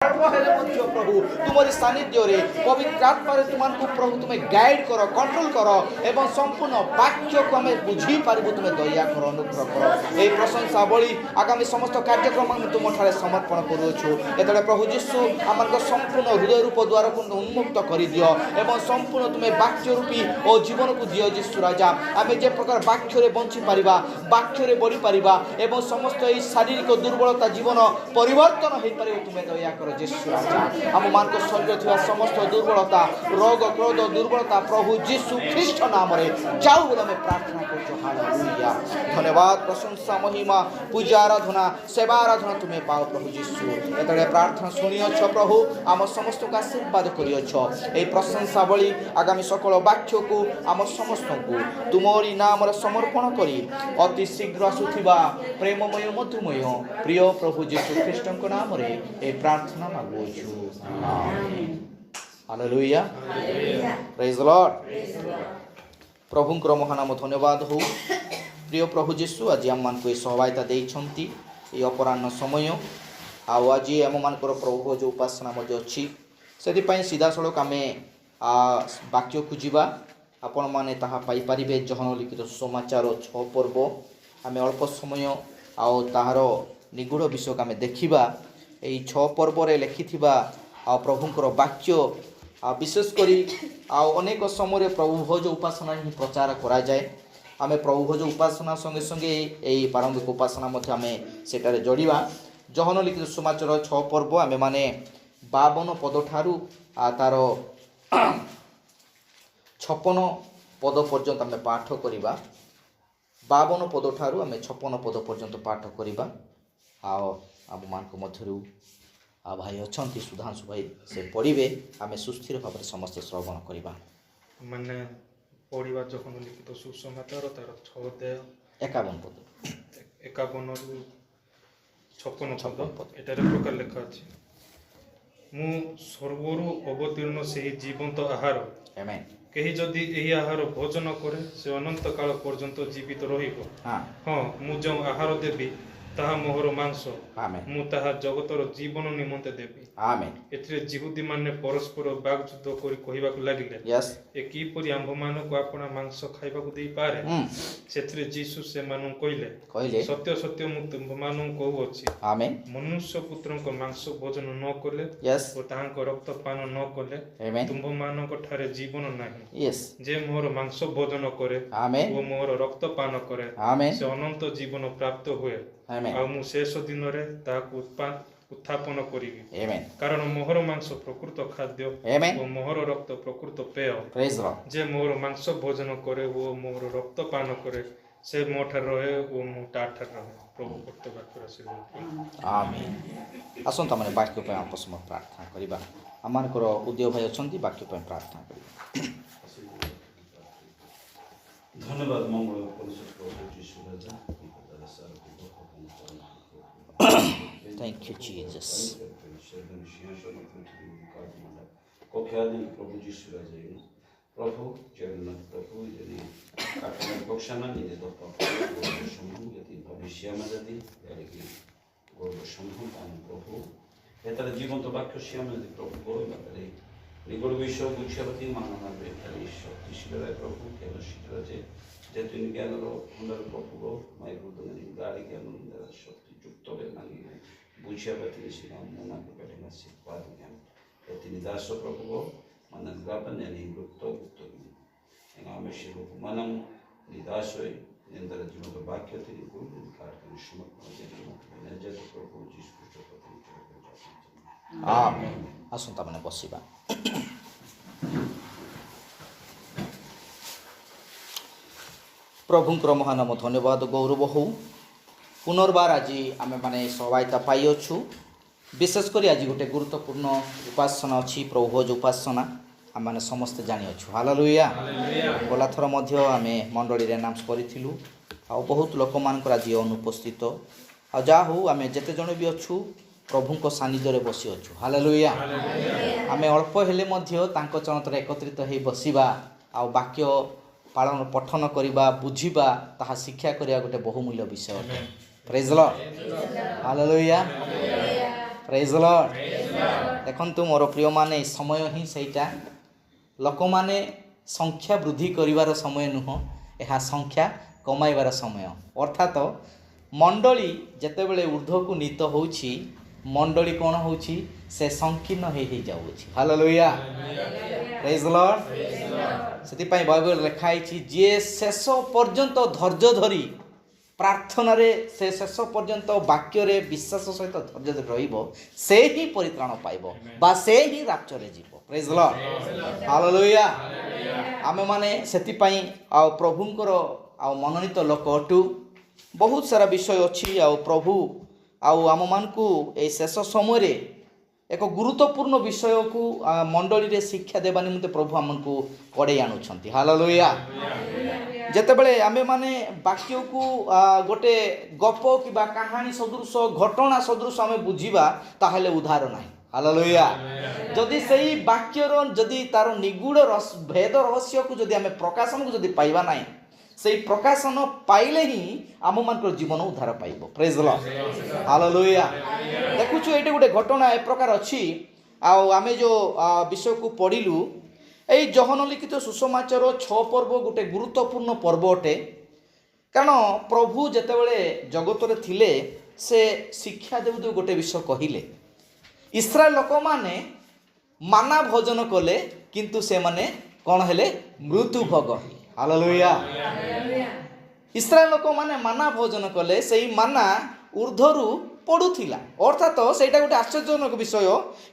অল্প হেলে মধ্য প্রভু তোমারি সান্নিধ্যরে পবিত্র আত্মারে তোমাকে প্রভু তুমি গাইড কর কন্ট্রোল কর এবং সম্পূর্ণ বাক্যকে আমি বুঝি পারিবু তুমি দয়া কর অনুগ্রহ কর এই প্রশংসা বলি আগামী সমস্ত কার্যক্রম আমি তোমাঠারে সমর্পণ করুছু এতবে প্রভু যীশু আমার সম্পূর্ণ হৃদয় রূপ দ্বারକୁ উন্মুক্ত করে দিও এবং সম্পূর্ণ তুমি বাক্য রূপী ও জীবনକୁ দিও যীশু রাজা আমি যে প্রকার বাক্যরে বঞ্চি পারিবা বাক্যরে বড়ি পারিবা এবং সমস্ত এই শারীরিক দুর্বলতা জীবন পরিবর্তন হয়ে পারিব তুমি দয়া কর যীশু রাজা আমମାନଙ୍କ শরীরে থিবা সমস্ত দুর্বলতা রোগ ক্রোধ দুর্বলতা প্রভু যীশু খ্রিস্ট নামরে যাও বলে আমি প্রার্থনা করছি হালেলুয়া ধন্যবাদ প্রশংসা মহিমা পূজা আরাধনা সেবা আরাধনা তুমি পাও প্রভু যীশু এতবে প্রার্থনা শুনিଅছ প্রভু ଆମ ସମସ୍ତଙ୍କୁ ଆଶୀର୍ବାଦ କରିଅଛ ଏହି ପ୍ରଶଂସାବଳୀ ଆଗାମୀ ସକଳ ବାକ୍ୟକୁ ଆମ ସମସ୍ତଙ୍କୁ ତୁମରି ନାମରେ ସମର୍ପଣ କରି ଅତି ଶୀଘ୍ର ଆସୁଥିବା ପ୍ରେମମୟ ମଧୁମୟ ପ୍ରିୟ ପ୍ରଭୁ ଯୀଶୁ ଖ୍ରୀଷ୍ଟଙ୍କ ନାମରେ ଏହି ପ୍ରାର୍ଥନା ମାଗୁଅଛୁ ହାଲେଲୁୟା ପ୍ରେଜ୍ ଦ ଲର୍ଡ ପ୍ରଭୁଙ୍କର ମହାନାମ ଧନ୍ୟବାଦ ହଉ ପ୍ରିୟ ପ୍ରଭୁ ଯୀଶୁ ଆଜି ଆମମାନଙ୍କୁ ଏହି ସହାୟତା ଦେଇଛନ୍ତି ଏହି ଅପରାହ୍ନ ସମୟ ଆଉ ଆଜି ଆମମାନଙ୍କର ପ୍ରଭୁ ଯେଉଁ ଉପାସନା ମଧ୍ୟ ଅଛି ସେଥିପାଇଁ ସିଧାସଳଖ ଆମେ ବାକ୍ୟକୁ ଯିବା ଆପଣମାନେ ତାହା ପାଇପାରିବେ ଯୋହନ ଲିଖିତ ସୁସମାଚାର 6 ପର୍ବ ଆମେ ଅଳ୍ପ ସମୟ ଆଉ ତାହାର ନିଗୁଢ଼ ବିଷୟକୁ ଆମେ ଦେଖିବା ଏହି 6 ପର୍ବରେ ଲେଖିଥିବା ଆଉ ପ୍ରଭୁଙ୍କର ବାକ୍ୟ ଆଉ ବିଶେଷ କରି ଆଉ ଅନେକ ସମୟରେ ପ୍ରଭୁ ଭୋଜ ଉପାସନା ହିଁ ପ୍ରଚାର କରାଯାଏ ଆମେ ପ୍ରଭୁ ଭୋଜ ଉପାସନା ସଙ୍ଗେ ସଙ୍ଗେ ଏହି ପ୍ରାରମ୍ଭିକ ଉପାସନା ମଧ୍ୟ ଆମେ ସେଠାରେ ଯୋଡ଼ିବା ଯୋହନ ଲିଖିତ ସୁସମାଚାର 6 ପର୍ବ ଆମେମାନେ 52 ପଦ ଠାରୁ ତାର 56 ପଦ ପର୍ଯ୍ୟନ୍ତ ଆମେ ପାଠ କରିବା 52 ପଦ ଠାରୁ ଆମେ 56 ପଦ ପର୍ଯ୍ୟନ୍ତ ପାଠ କରିବା ଆଉ ଆମମାନଙ୍କ ମଧ୍ୟରୁ ଭାଇ ଅଛନ୍ତି ସୁଧାଂଶୁ ଭାଇ ସେ ପଢ଼ିବେ ଆମେ ସୁସ୍ଥିର ଭାବରେ ସମସ୍ତେ ଶ୍ରବଣ କରିବା ମାନେ ପଢ଼ିବା ଯୋହନ ଲିଖିତ ସୁସମାଚାର ତାର 6 ଅଧ୍ୟାୟ 51 ପଦ 51 ରୁ 56 ପଦ ଏଠାରେ ପ୍ରକାର ଲେଖା ଅଛି ମୁଁ ସ୍ୱର୍ଗରୁ ଅବତୀର୍ଣ୍ଣ ସେହି ଜୀବନ୍ତ ଆହାର ଆମେନ୍ କେହି ଯଦି ଏହି ଆହାର ଭୋଜନ କରେ ସେ ଅନନ୍ତ କାଳ ପର୍ଯ୍ୟନ୍ତ ଜୀବିତ ରହିବ ହଁ ମୁଁ ଯେଉଁ ଆହାର ଦେବି ତାହା ମୋହର ମାଂସ ମୁଁ ତାହା ଜଗତର ଜୀବନ ନିମନ୍ତେ ଦେବି ଏଥିରେ ଯିହୁଦୀମାନେ ପରସ୍ପର ବାଗଯୁଦ୍ଧ କରି କହିବାକୁ ଲାଗିଲେ ଏ କିପରି ଆମ୍ଭମାନଙ୍କୁ ଆପଣା ମାଂସ ଖାଇବାକୁ ଦେଇପାରେ ସେଥିରେ ଯୀଶୁ ସେମାନଙ୍କୁ କହିଲେ ସତ୍ୟ ସତ୍ୟ ମୁଁ ତୁମ୍ଭମାନଙ୍କୁ କହୁଅଛି ମନୁଷ୍ୟ ପୁତ୍ରଙ୍କ ମାଂସ ଭୋଜନ ନ କଲେ ଓ ତାହାଙ୍କ ରକ୍ତ ପାନ ନ କଲେ ତୁମ୍ଭମାନଙ୍କ ଠାରେ ଜୀବନ ନାହିଁ ଯେ ମୋହର ମାଂସ ଭୋଜନ କରେ ଓ ମୋହର ରକ୍ତ ପାନ କରେ ସେ ଅନନ୍ତ ଜୀବନ ପ୍ରାପ୍ତ ହୁଏ ଆଉ ମୁଁ ଶେଷ ଦିନରେ ତାହାକୁ ଉତ୍ଥାପନ କରିବି କାରଣ ମୋହର ମାଂସ ପ୍ରକୃତ ଖାଦ୍ୟ ଓ ମୋହର ରକ୍ତ ପ୍ରକୃତ ପେୟ ଯେ ମୋହର ମାଂସ ଭୋଜନ କରେ ଓ ମୋହର ରକ୍ତ ପାନ କରେ ସେ ମୋ ଠାରେ ରହେ ଓ ମୁଁ ତା ଠାରେ ରହେ ପ୍ରଭୁ ଭକ୍ତ ବାକ୍ୟର ଆଶୀର୍ବାଦ ଆମେନ୍ ଆସନ୍ତୁ ଆମେ ବାକ୍ୟ ପାଇଁ ଅଳ୍ପ ସମୟ ପ୍ରାର୍ଥନା କରିବା ଆମମାନଙ୍କର ଉଦୟ ଭାଇ ଅଛନ୍ତି ବାକ୍ୟ ପାଇଁ ପ୍ରାର୍ଥନା କରିବା ଧନ୍ୟବାଦ ମଙ୍ଗଳ ପରିଷଦ ପ୍ରଭୁ ଯୀଶୁ ରାଜା Thank you, Jesus. प्रभु जीशु राजे प्रभु जगन्नाथ प्रभु यदि काटना पक्षाना निजे तो प्रभु समूह यदि भविष्य में यदि यानी गौरव समूह पान प्रभु एतर जीवन तो वाक्य श्याम यदि प्रभु गौरव करे निगुण विषय बुझावती मानना बेहतरी शक्तिशाली प्रभु केवल शीघ्र जे तुम ज्ञान रो अंदर प्रभु रो माय रुदन गाड़ी ज्ञान अंदर शक्ति युक्त रे मांगी बुझावती श्री मना के बैठना से पाद ज्ञान एतिनि दास प्रभु रो मन गापन यानी गुप्त गुप्त एंगामे शिरो मनम निदास होय अंदर जीवन तो वाक्य तिनि को कार्य समर्पण जे जे प्रभु जीसु ख्रीष्ट प्रभु आमेन आसंता माने बसिबा प्रभुଙ୍କର ମହାନାମ ଧନ୍ୟବାଦ ଗୌରବ ହଉ ପୁନର୍ବାର ଆଜି ଆମେମାନେ ସହାୟତା ପାଇଅଛୁ ବିଶେଷ କରି ଆଜି ଗୋଟେ ଗୁରୁତ୍ୱପୂର୍ଣ୍ଣ ଉପାସନା ଅଛି ପ୍ରଭୁ ଭୋଜ ଉପାସନା ଆମମାନେ ସମସ୍ତେ ଜାଣିଅଛୁ ହାଲେଲୁୟା ଗଲାଥର ମଧ୍ୟ ଆମେ ମଣ୍ଡଳୀରେ ଆନାଉନ୍ସ କରିଥିଲୁ ଆଉ ବହୁତ ଲୋକମାନଙ୍କର ଆଜି ଅନୁପସ୍ଥିତ ଆଉ ଯାହା ହଉ ଆମେ ଯେତେ ଜଣ ବି ଅଛୁ ପ୍ରଭୁଙ୍କ ସାନ୍ନିଧ୍ୟରେ ବସିଅଛୁ ହାଲେଲୁୟା ଆମେ ଅଳ୍ପ ହେଲେ ମଧ୍ୟ ତାଙ୍କ ଚରଣରେ ଏକତ୍ରିତ ହେଇ ବସିବା ଆଉ ବାକ୍ୟ ପାଳନ ପଠନ କରିବା ବୁଝିବା ତାହା ଶିକ୍ଷା କରିବା ଗୋଟେ ବହୁମୂଲ୍ୟ ବିଷୟ ଅଟେ ପ୍ରେଜ୍ ଦ ଲର୍ଡ ହାଲେଲୁୟା ପ୍ରେଜ୍ ଦ ଲର୍ଡ ଦେଖନ୍ତୁ ମୋର ପ୍ରିୟମାନେ ଏ ସମୟ ହିଁ ସେଇଟା ଲୋକମାନେ ସଂଖ୍ୟା ବୃଦ୍ଧି କରିବାର ସମୟ ନୁହଁ, ଏହା ସଂଖ୍ୟା କମାଇବାର ସମୟ। ଅର୍ଥାତ ମଣ୍ଡଳୀ ଯେତେବେଳେ ଉର୍ଦ୍ଧ୍ୱକୁ ନୀତ ହେଉଛି, ମଣ୍ଡଳୀ କ'ଣ ହେଉଛି, ସେ ସଂକୀର୍ଣ୍ଣ ହେଇଯାଉଛି। ହାଲେଲୁୟା, ପ୍ରେଜ୍ ଦ ଲର୍ଡ। ସେଥିପାଇଁ ବାଇବେଲରେ ଲେଖା ହେଇଛି, ଯିଏ ଶେଷ ପର୍ଯ୍ୟନ୍ତ ଧୈର୍ଯ୍ୟ ଧରି ପ୍ରାର୍ଥନାରେ, ସେ ଶେଷ ପର୍ଯ୍ୟନ୍ତ ବାକ୍ୟରେ ବିଶ୍ୱାସ ସହିତ ଧୈର୍ଯ୍ୟ ଧରି ରହିବ, ସେ ହିଁ ପରିତ୍ରାଣ ପାଇବ ବା ସେ ହିଁ ରାଜ୍ୟରେ ଯିବ। ପ୍ରେଜ୍ ଦ ଲର୍ଡ, ହାଲେଲୁୟା। ଆମେମାନେ ସେଥିପାଇଁ ଆଉ ପ୍ରଭୁଙ୍କର ଆଉ ମନୋନୀତ ଲୋକ ଅଟୁ। ବହୁତ ସାରା ବିଷୟ ଅଛି ଆଉ ପ୍ରଭୁ ଆଉ ଆମମାନଙ୍କୁ ଏଇ ଶେଷ ସମୟରେ ଏକ ଗୁରୁତ୍ୱପୂର୍ଣ୍ଣ ବିଷୟକୁ ମଣ୍ଡଳୀରେ ଶିକ୍ଷା ଦେବା ନିମନ୍ତେ ପ୍ରଭୁ ଆମକୁ କଡ଼େଇ ଆଣୁଛନ୍ତି। ହାଲେଲୁୟା। ଯେତେବେଳେ ଆମେମାନେ ବାକ୍ୟକୁ ଗୋଟେ ଗପ କିମ୍ବା କାହାଣୀ ସଦୃଶ, ଘଟଣା ସଦୃଶ ଆମେ ବୁଝିବା, ତାହେଲେ ଉଦ୍ଧାର ନାହିଁ। ହାଲେଲୁୟା। ଯଦି ସେଇ ବାକ୍ୟର ଯଦି ତାର ନିଗୁଡ଼ ଭେଦ ରହସ୍ୟକୁ ଯଦି ଆମେ ପ୍ରକାଶନକୁ ଯଦି ପାଇବା ନାହିଁ, ସେଇ ପ୍ରକାଶନ ପାଇଲେ ହିଁ ଆମମାନଙ୍କର ଜୀବନ ଉଦ୍ଧାର ପାଇବ। ପ୍ରେଜ୍ ଦ ଲର୍ଡ, ହାଲେଲୁୟା। ଦେଖୁଛୁ ଏଇଠି ଗୋଟେ ଘଟଣା ଏ ପ୍ରକାର ଅଛି। ଆଉ ଆମେ ଯେଉଁ ବିଷୟକୁ ପଢ଼ିଲୁ, ଏଇ ଯୋହନ ଲିଖିତ ସୁସମାଚାର 6 ପର୍ବ ଗୋଟେ ଗୁରୁତ୍ୱପୂର୍ଣ୍ଣ ପର୍ବ ଅଟେ। କାରଣ ପ୍ରଭୁ ଯେତେବେଳେ ଜଗତରେ ଥିଲେ, ସେ ଶିକ୍ଷା ଦେଉ ଦେଉ ଗୋଟେ ବିଷୟ କହିଲେ, ଇସ୍ରାଏଲ ଲୋକମାନେ ମାନା ଭୋଜନ କଲେ, କିନ୍ତୁ ସେମାନେ କ'ଣ ହେଲେ, ମୃତ୍ୟୁ ଭୋଗ ହେଲେ। ହାଲେଲୁୟା। ଇସ୍ରାଏଲ ଲୋକମାନେ ମାନା ଭୋଜନ କଲେ, ସେଇ ମାନା ଉର୍ଦ୍ଧ୍ୱରୁ ପଡ଼ୁଥିଲା। ଅର୍ଥାତ ସେଇଟା ଗୋଟେ ଆଶ୍ଚର୍ଯ୍ୟଜନକ ବିଷୟ,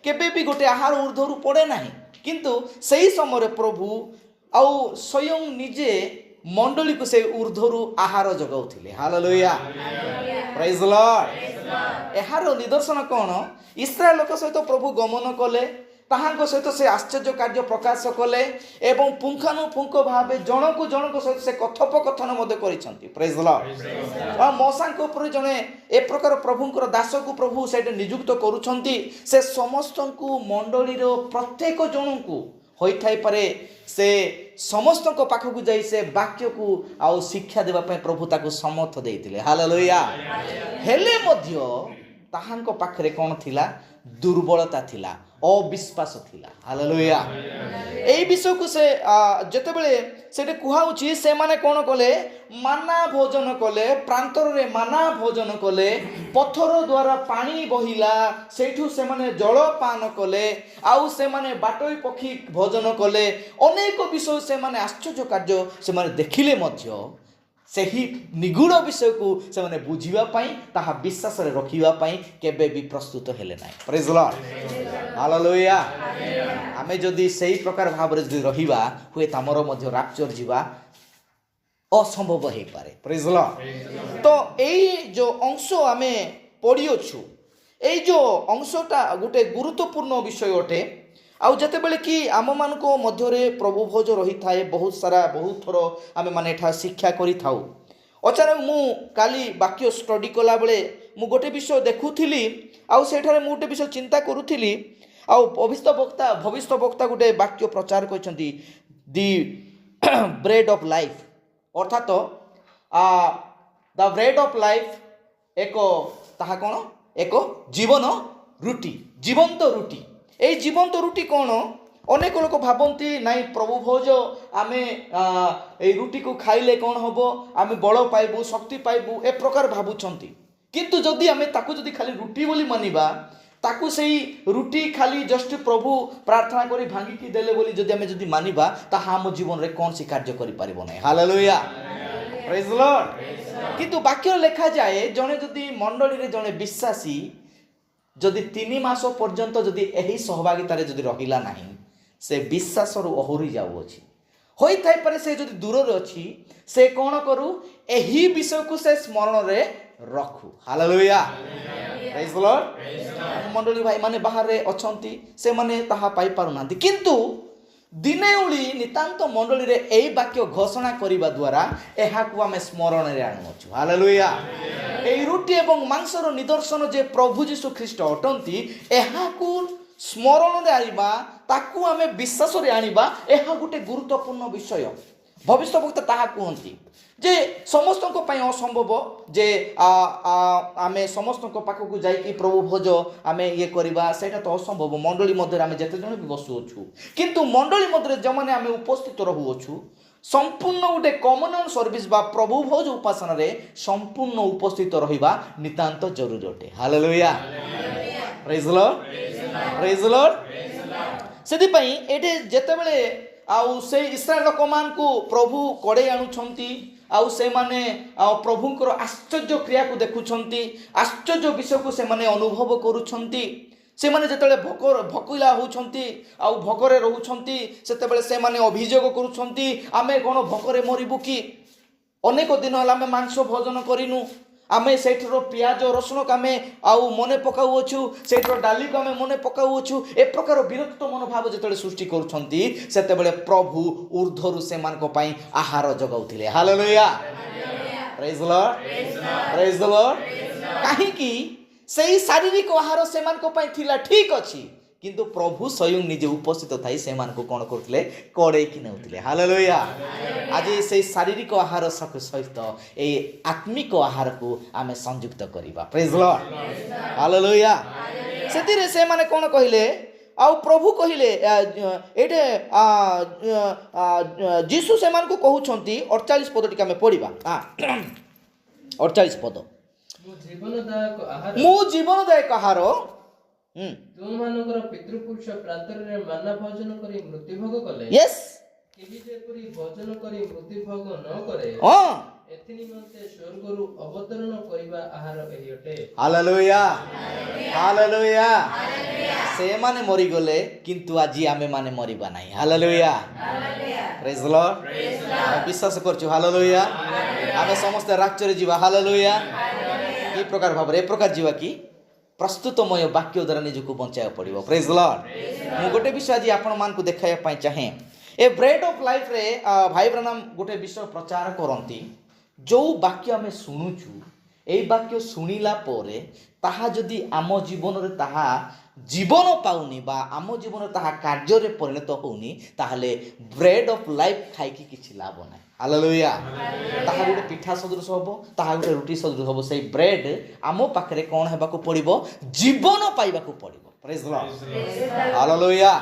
କେବେ ବି ଗୋଟେ ଆହାର ଉର୍ଦ୍ଧ୍ୱରୁ ପଡ଼େ ନାହିଁ। କିନ୍ତୁ ସେହି ସମୟରେ ପ୍ରଭୁ ଆଉ ସ୍ୱୟଂ ନିଜେ ମଣ୍ଡଳୀକୁ ସେ ଉର୍ଦ୍ଧ୍ୱରୁ ଆହାର ଯୋଗାଉଥିଲେ। ହାଲେଲୁୟା, ପ୍ରେଜ୍ ଦ ଲର୍ଡ। ଏହାର ନିଦର୍ଶନ କ'ଣ, ଇସ୍ରାଏଲ ଲୋକ ସହିତ ପ୍ରଭୁ ଗମନ କଲେ, ତାହାଙ୍କ ସହିତ ସେ ଆଶ୍ଚର୍ଯ୍ୟ କାର୍ଯ୍ୟ ପ୍ରକାଶ କଲେ ଏବଂ ପୁଙ୍ଖାନୁପୁଙ୍ଖ ଭାବେ ଜଣକୁ ଜଣଙ୍କ ସହିତ ସେ କଥୋପକଥନ ମଧ୍ୟ କରିଛନ୍ତି। ପ୍ରେଜ୍ ଦ ଲର୍ଡ। ଆଉ ମଶାଙ୍କ ଉପରେ ଜଣେ ଏ ପ୍ରକାର ପ୍ରଭୁଙ୍କର ଦାସକୁ ପ୍ରଭୁ ସେଇଠି ନିଯୁକ୍ତ କରୁଛନ୍ତି। ସେ ସମସ୍ତଙ୍କୁ ମଣ୍ଡଳୀର ପ୍ରତ୍ୟେକ ଜଣଙ୍କୁ ହୋଇଥାଇପାରେ, ସେ ସମସ୍ତଙ୍କ ପାଖକୁ ଯାଇ ସେ ବାକ୍ୟକୁ ଆଉ ଶିକ୍ଷା ଦେବା ପାଇଁ ପ୍ରଭୁ ତାକୁ ସମର୍ଥ ଦେଇଥିଲେ। ହାଲେଲୁୟା। ହେଲେ ମଧ୍ୟ ତାହାଙ୍କ ପାଖରେ କ'ଣ ଥିଲା, ଦୁର୍ବଳତା ଥିଲା, ଅବିଶ୍ୱାସ ଥିଲା। ହାଲେଲୁୟା। এই ବିଷୟକୁ ସେ ଯେତେବେଳେ ସେଠି କୁହାଉଛି, ସେମାନେ କ'ଣ କଲେ, ମାନା ଭୋଜନ କଲେ, ପ୍ରାନ୍ତରରେ ମାନା ଭୋଜନ କଲେ, ପଥର ଦ୍ୱାରା ପାଣି ବହିଲା, ସେଇଠୁ ସେମାନେ ଜଳପାନ କଲେ, ଆଉ ସେମାନେ ବାଟୋଇ ପକ୍ଷୀ ଭୋଜନ କଲେ, ଅନେକ ବିଷୟ ସେମାନେ ଆଶ୍ଚର୍ଯ୍ୟ କାର୍ଯ୍ୟ ସେମାନେ ଦେଖିଲେ ମଧ୍ୟ ସେହି ନିଗୁଡ଼ ବିଷୟକୁ ସେମାନେ ବୁଝିବା ପାଇଁ, ତାହା ବିଶ୍ୱାସରେ ରଖିବା ପାଇଁ କେବେ ବି ପ୍ରସ୍ତୁତ ହେଲେ ନାହିଁ। ପ୍ରେଜ୍ ଦ ଲର୍ଡ, ହାଲେଲୁୟା। ଆମେ ଯଦି ସେହି ପ୍ରକାର ଭାବରେ ଯଦି ରହିବା, ହୁଏତ ଆମର ମଧ୍ୟ ରାପ୍ଚର ଯିବା ଅସମ୍ଭବ ହେଇପାରେ। ପ୍ରେଜ୍ ଦ ଲର୍ଡ। ତ ଏଇ ଯେଉଁ ଅଂଶ ଆମେ ପଢ଼ିଅଛୁ, ଏଇ ଯେଉଁ ଅଂଶଟା ଗୋଟେ ଗୁରୁତ୍ୱପୂର୍ଣ୍ଣ ବିଷୟ ଅଟେ। ଆଉ ଯେତେବେଳେ କି ଆମମାନଙ୍କ ମଧ୍ୟରେ ପ୍ରଭୁ ଭୋଜ ରହିଥାଏ, ବହୁତ ଥର ଆମେମାନେ ଏଠା ଶିକ୍ଷା କରିଥାଉ। ଅଚାନକ ମୁଁ କାଲି ବାକ୍ୟ ଷ୍ଟଡି କଲାବେଳେ ମୁଁ ଗୋଟେ ବିଷୟ ଦେଖୁଥିଲି, ଆଉ ସେଠାରେ ମୁଁ ଗୋଟେ ବିଷୟ ଚିନ୍ତା କରୁଥିଲି। ଆଉ ଭବିଷ୍ୟତ ବକ୍ତା ଗୋଟେ ବାକ୍ୟ ପ୍ରଚାର କରିଛନ୍ତି, ଦି ବ୍ରେଡ୍ ଅଫ୍ ଲାଇଫ୍। ଅର୍ଥାତ ଦ ବ୍ରେଡ୍ ଅଫ୍ ଲାଇଫ୍ ତାହା କ'ଣ, ଏକ ଜୀବନ ରୁଟି, ଜୀବନ୍ତ ରୁଟି। এই জীবন্ত রুটি କ'ଣ, ଅନେକ ଲୋକ ଭାବନ୍ତି ନାଇଁ ପ୍ରଭୁ ଭୋଜ ଆମେ এই ରୁଟିକୁ ଖାଇଲେ କ'ଣ ହେବ, ଆମେ ବଳ ପାଇବୁ, ଶକ୍ତି ପାଇବୁ, ଏ ପ୍ରକାର ଭାବୁଛନ୍ତି। କିନ୍ତୁ ଯଦି ଆମେ ତାକୁ ଯଦି ଖାଲି ରୁଟି ବୋଲି ମାନିବା, ତାକୁ ସେଇ ରୁଟି ଖାଲି ଜଷ୍ଟ ପ୍ରଭୁ ପ୍ରାର୍ଥନା କରି ଭାଙ୍ଗିକି ଦେଲେ ବୋଲି ଯଦି ଆମେ ଯଦି ମାନିବା, ତାହା ଆମ ଜୀବନରେ କୌଣସି କାର୍ଯ୍ୟ କରିପାରିବ ନାହିଁ। ହାଲେଲୁୟା, ପ୍ରେଜ୍ ଦ ଲର୍ଡ। କିନ୍ତୁ ବାକ୍ୟରେ ଲେଖାଯାଏ, ଜଣେ ଯଦି ମଣ୍ଡଳୀରେ ଜଣେ ବିଶ୍ୱାସୀ ଯଦି 3 ମାସ ପର୍ଯ୍ୟନ୍ତ ଯଦି ଏହି ସହଭାଗିତାରେ ଯଦି ରହିଲା ନାହିଁ, ସେ ବିଶ୍ୱାସରୁ ଓହରି ଯାଉଅଛି। ହୋଇଥାଇପାରେ ସେ ଯଦି ଦୂରରେ ଅଛି, ସେ କ'ଣ କରୁ, ଏହି ବିଷୟକୁ ସେ ସ୍ମରଣରେ ରଖୁ। ହାଲେଲୁୟା, ପ୍ରେଜ୍ ଦ ଲର୍ଡ। ମଣ୍ଡଳୀ ଭାଇମାନେ ବାହାରେ ଅଛନ୍ତି, ସେମାନେ ତାହା ପାଇପାରୁନାହାନ୍ତି। କିନ୍ତୁ ଦିନେ ଉଳି ନିତାନ୍ତ ମଣ୍ଡଳୀରେ ଏହି ବାକ୍ୟ ଘୋଷଣା କରିବା ଦ୍ୱାରା ଏହାକୁ ଆମେ ସ୍ମରଣରେ ଆଣୁଅଛୁ। ହାଲେଲୁୟା। এই ରୁଟି ଏବଂ ମାଂସର ନିଦର୍ଶନ ଯେ ପ୍ରଭୁ ଯୀଶୁ ଖ୍ରୀଷ୍ଟ ଅଟନ୍ତି, ଏହାକୁ ସ୍ମରଣରେ ଆଣିବା, ତାକୁ ଆମେ ବିଶ୍ୱାସରେ ଆଣିବା, ଏହା ଗୋଟେ ଗୁରୁତ୍ୱପୂର୍ଣ୍ଣ ବିଷୟ। ଭବିଷ୍ୟବକ୍ତା ତାହା କୁହନ୍ତି ଯେ ସମସ୍ତଙ୍କ ପାଇଁ ଅସମ୍ଭବ ଯେ ଆମେ ସମସ୍ତଙ୍କ ପାଖକୁ ଯାଇକି ପ୍ରଭୁ ଭୋଜ ଆମେ ଇଏ କରିବା, ସେଇଟା ତ ଅସମ୍ଭବ। ମଣ୍ଡଳୀ ମଧ୍ୟରେ ଆମେ ଯେତେ ଜଣ ବି ବସୁଅଛୁ, କିନ୍ତୁ ମଣ୍ଡଳୀ ମଧ୍ୟରେ ଯେଉଁମାନେ ଆମେ ଉପସ୍ଥିତ ରହୁଅଛୁ, ସମ୍ପୂର୍ଣ୍ଣ ଗୋଟେ କମ୍ୟୁନିୟନ ସର୍ଭିସ୍ ବା ପ୍ରଭୁ ଭୋଜ ଉପାସନାରେ ସମ୍ପୂର୍ଣ୍ଣ ଉପସ୍ଥିତ ରହିବା ନିତାନ୍ତ ଜରୁରୀ ଅଟେ। ହାଲେଲୁୟା, ପ୍ରେଜ୍ ଦ ଲର୍ଡ, ପ୍ରେଜ୍ ଦ ଲର୍ଡ। ସେଥିପାଇଁ ଏଠି ଯେତେବେଳେ ଆଉ ସେଇ ଇସ୍ରାଏଲ ଲୋକମାନଙ୍କୁ ପ୍ରଭୁ କଡ଼େଇ ଆଣୁଛନ୍ତି, ଆଉ ସେମାନେ ପ୍ରଭୁଙ୍କର ଆଶ୍ଚର୍ଯ୍ୟ କ୍ରିୟାକୁ ଦେଖୁଛନ୍ତି, ଆଶ୍ଚର୍ଯ୍ୟ ବିଷୟକୁ ସେମାନେ ଅନୁଭବ କରୁଛନ୍ତି। ସେମାନେ ଯେତେବେଳେ ଭୋକିଲା ହେଉଛନ୍ତି ଆଉ ଭୋକରେ ରହୁଛନ୍ତି, ସେତେବେଳେ ସେମାନେ ଅଭିଯୋଗ କରୁଛନ୍ତି, ଆମେ କ'ଣ ଭୋକରେ ମରିବୁ କି? ଅନେକ ଦିନ ହେଲା ଆମେ ମାଂସ ଭୋଜନ କରିନୁ, ଆମେ ସେଇଠାର ପିଆଜ ରସୁଣକୁ ଆମେ ଆଉ ମନେ ପକାଉଅଛୁ, ସେଇଠାର ଡାଲିକୁ ଆମେ ମନେ ପକାଉଅଛୁ। ଏ ପ୍ରକାର ବିରକ୍ତ ମନୋଭାବ ଯେତେବେଳେ ସୃଷ୍ଟି କରୁଛନ୍ତି, ସେତେବେଳେ ପ୍ରଭୁ ଉର୍ଦ୍ଧ୍ୱରୁ ସେମାନଙ୍କ ପାଇଁ ଆହାର ଯୋଗାଉଥିଲେ। ହାଲେଲୁୟା, ପ୍ରେଜ୍ ଦ ଲର୍ଡ, ପ୍ରେଜ୍ ଦ ଲର୍ଡ। କାହିଁକି? ସେଇ ଶାରୀରିକ ଆହାର ସେମାନଙ୍କ ପାଇଁ ଥିଲା, ଠିକ୍ ଅଛି, କିନ୍ତୁ ପ୍ରଭୁ ସ୍ୱୟଂ ନିଜେ ଉପସ୍ଥିତ ଥାଇ ସେମାନଙ୍କୁ କ'ଣ କରୁଥିଲେ? କଡ଼େଇକି ନେଉଥିଲେ। ହାଲେଲୁୟା। ଆଜି ସେଇ ଶାରୀରିକ ଆହାର ସହିତ ଏଇ ଆତ୍ମିକ ଆହାରକୁ ଆମେ ସଂଯୁକ୍ତ କରିବା। ପ୍ରେଜ୍ ଦ ଲର୍ଡ, ହାଲେଲୁୟା। ସେଥିରେ ସେମାନେ କ'ଣ କହିଲେ? ଆଉ ପ୍ରଭୁ କହିଲେ, ଏଇଠି ଯୀଶୁ ସେମାନଙ୍କୁ କହୁଛନ୍ତି, 48 ପଦ ଟିକେ ଆମେ ପଢ଼ିବା। 48 ପଦ, ମୁଁ ଜୀବନଦାୟକ ଆହାର ତୁମମାନଙ୍କର ପିତୃପୁରୁଷ ପ୍ରାନ୍ତରରେ ମାନା ଭୋଜନ କରି ମୃତ୍ୟୁଭୋଗ କଲେ। ୟେସ୍, କେହି ଯେପରି ଭୋଜନ କରି ମୃତ୍ୟୁଭୋଗ ନ କରେ, ଏଥି ନିମନ୍ତେ ସ୍ୱର୍ଗରୁ ଅବତରଣ କରିବା ଆହାର ଏହି ଅଟେ। Hallelujah, hallelujah. ସେମାନେ ମରିଗଲେ, କିନ୍ତୁ ଆଜି ଆମେ ମାନେ ମରିବା ନାହିଁ। ହାଲେଲୁୟା, ପ୍ରେଜ୍ ଦ ଲର୍ଡ। ଆମେ ବିଶ୍ୱାସ କରୁଛୁ। ହାଲେଲୁୟା। ଆମେ ସମସ୍ତେ ରାଜ୍ୟରେ ଯିବା। ହାଲେଲୁୟା। କି ପ୍ରକାର ଭାବରେ? ଏ ପ୍ରକାର ଯିବା କି ପ୍ରସ୍ତୁତମୟ ବାକ୍ୟ ଦ୍ୱାରା ନିଜକୁ ବଞ୍ଚାଇବାକୁ ପଡ଼ିବ। ପ୍ରେଜ୍ ଦ ଲର୍ଡ। ମୁଁ ଗୋଟେ ବିଷୟ ଆଜି ଆପଣମାନଙ୍କୁ ଦେଖାଇବା ପାଇଁ ଚାହେଁ। ଏ ବ୍ରେଡ୍ ଅଫ୍ ଲାଇଫ୍ରେ ଭାଇ ବ୍ରାନାମ୍ ଗୋଟେ ବିଷୟ ପ୍ରଚାର କରନ୍ତି, ଯେଉଁ ବାକ୍ୟ ଆମେ ଶୁଣୁଛୁ, ଏଇ ବାକ୍ୟ ଶୁଣିଲା ପରେ ତାହା ଯଦି ଆମ ଜୀବନରେ ତାହା ଜୀବନ ପାଉନି ବା ଆମ ଜୀବନରେ ତାହା କାର୍ଯ୍ୟରେ ପରିଣତ ହେଉନି, ତାହେଲେ ବ୍ରେଡ୍ ଅଫ୍ ଲାଇଫ୍ ଖାଇକି କିଛି ଲାଭ ନାହିଁ। ହାଲେଲୁୟା। ତାହା ଗୋଟେ ପିଠା ସଦୃଶ ହେବ, ତାହା ଗୋଟେ ରୁଟି ସଦୃଶ ହେବ। ସେଇ ବ୍ରେଡ୍ ଆମ ପାଖରେ କ'ଣ ହେବାକୁ ପଡ଼ିବ? ଜୀବନ ପାଇବାକୁ ପଡ଼ିବ। ପ୍ରେଜ୍ ଦ ଲର୍ଡ, ହାଲେଲୁୟା।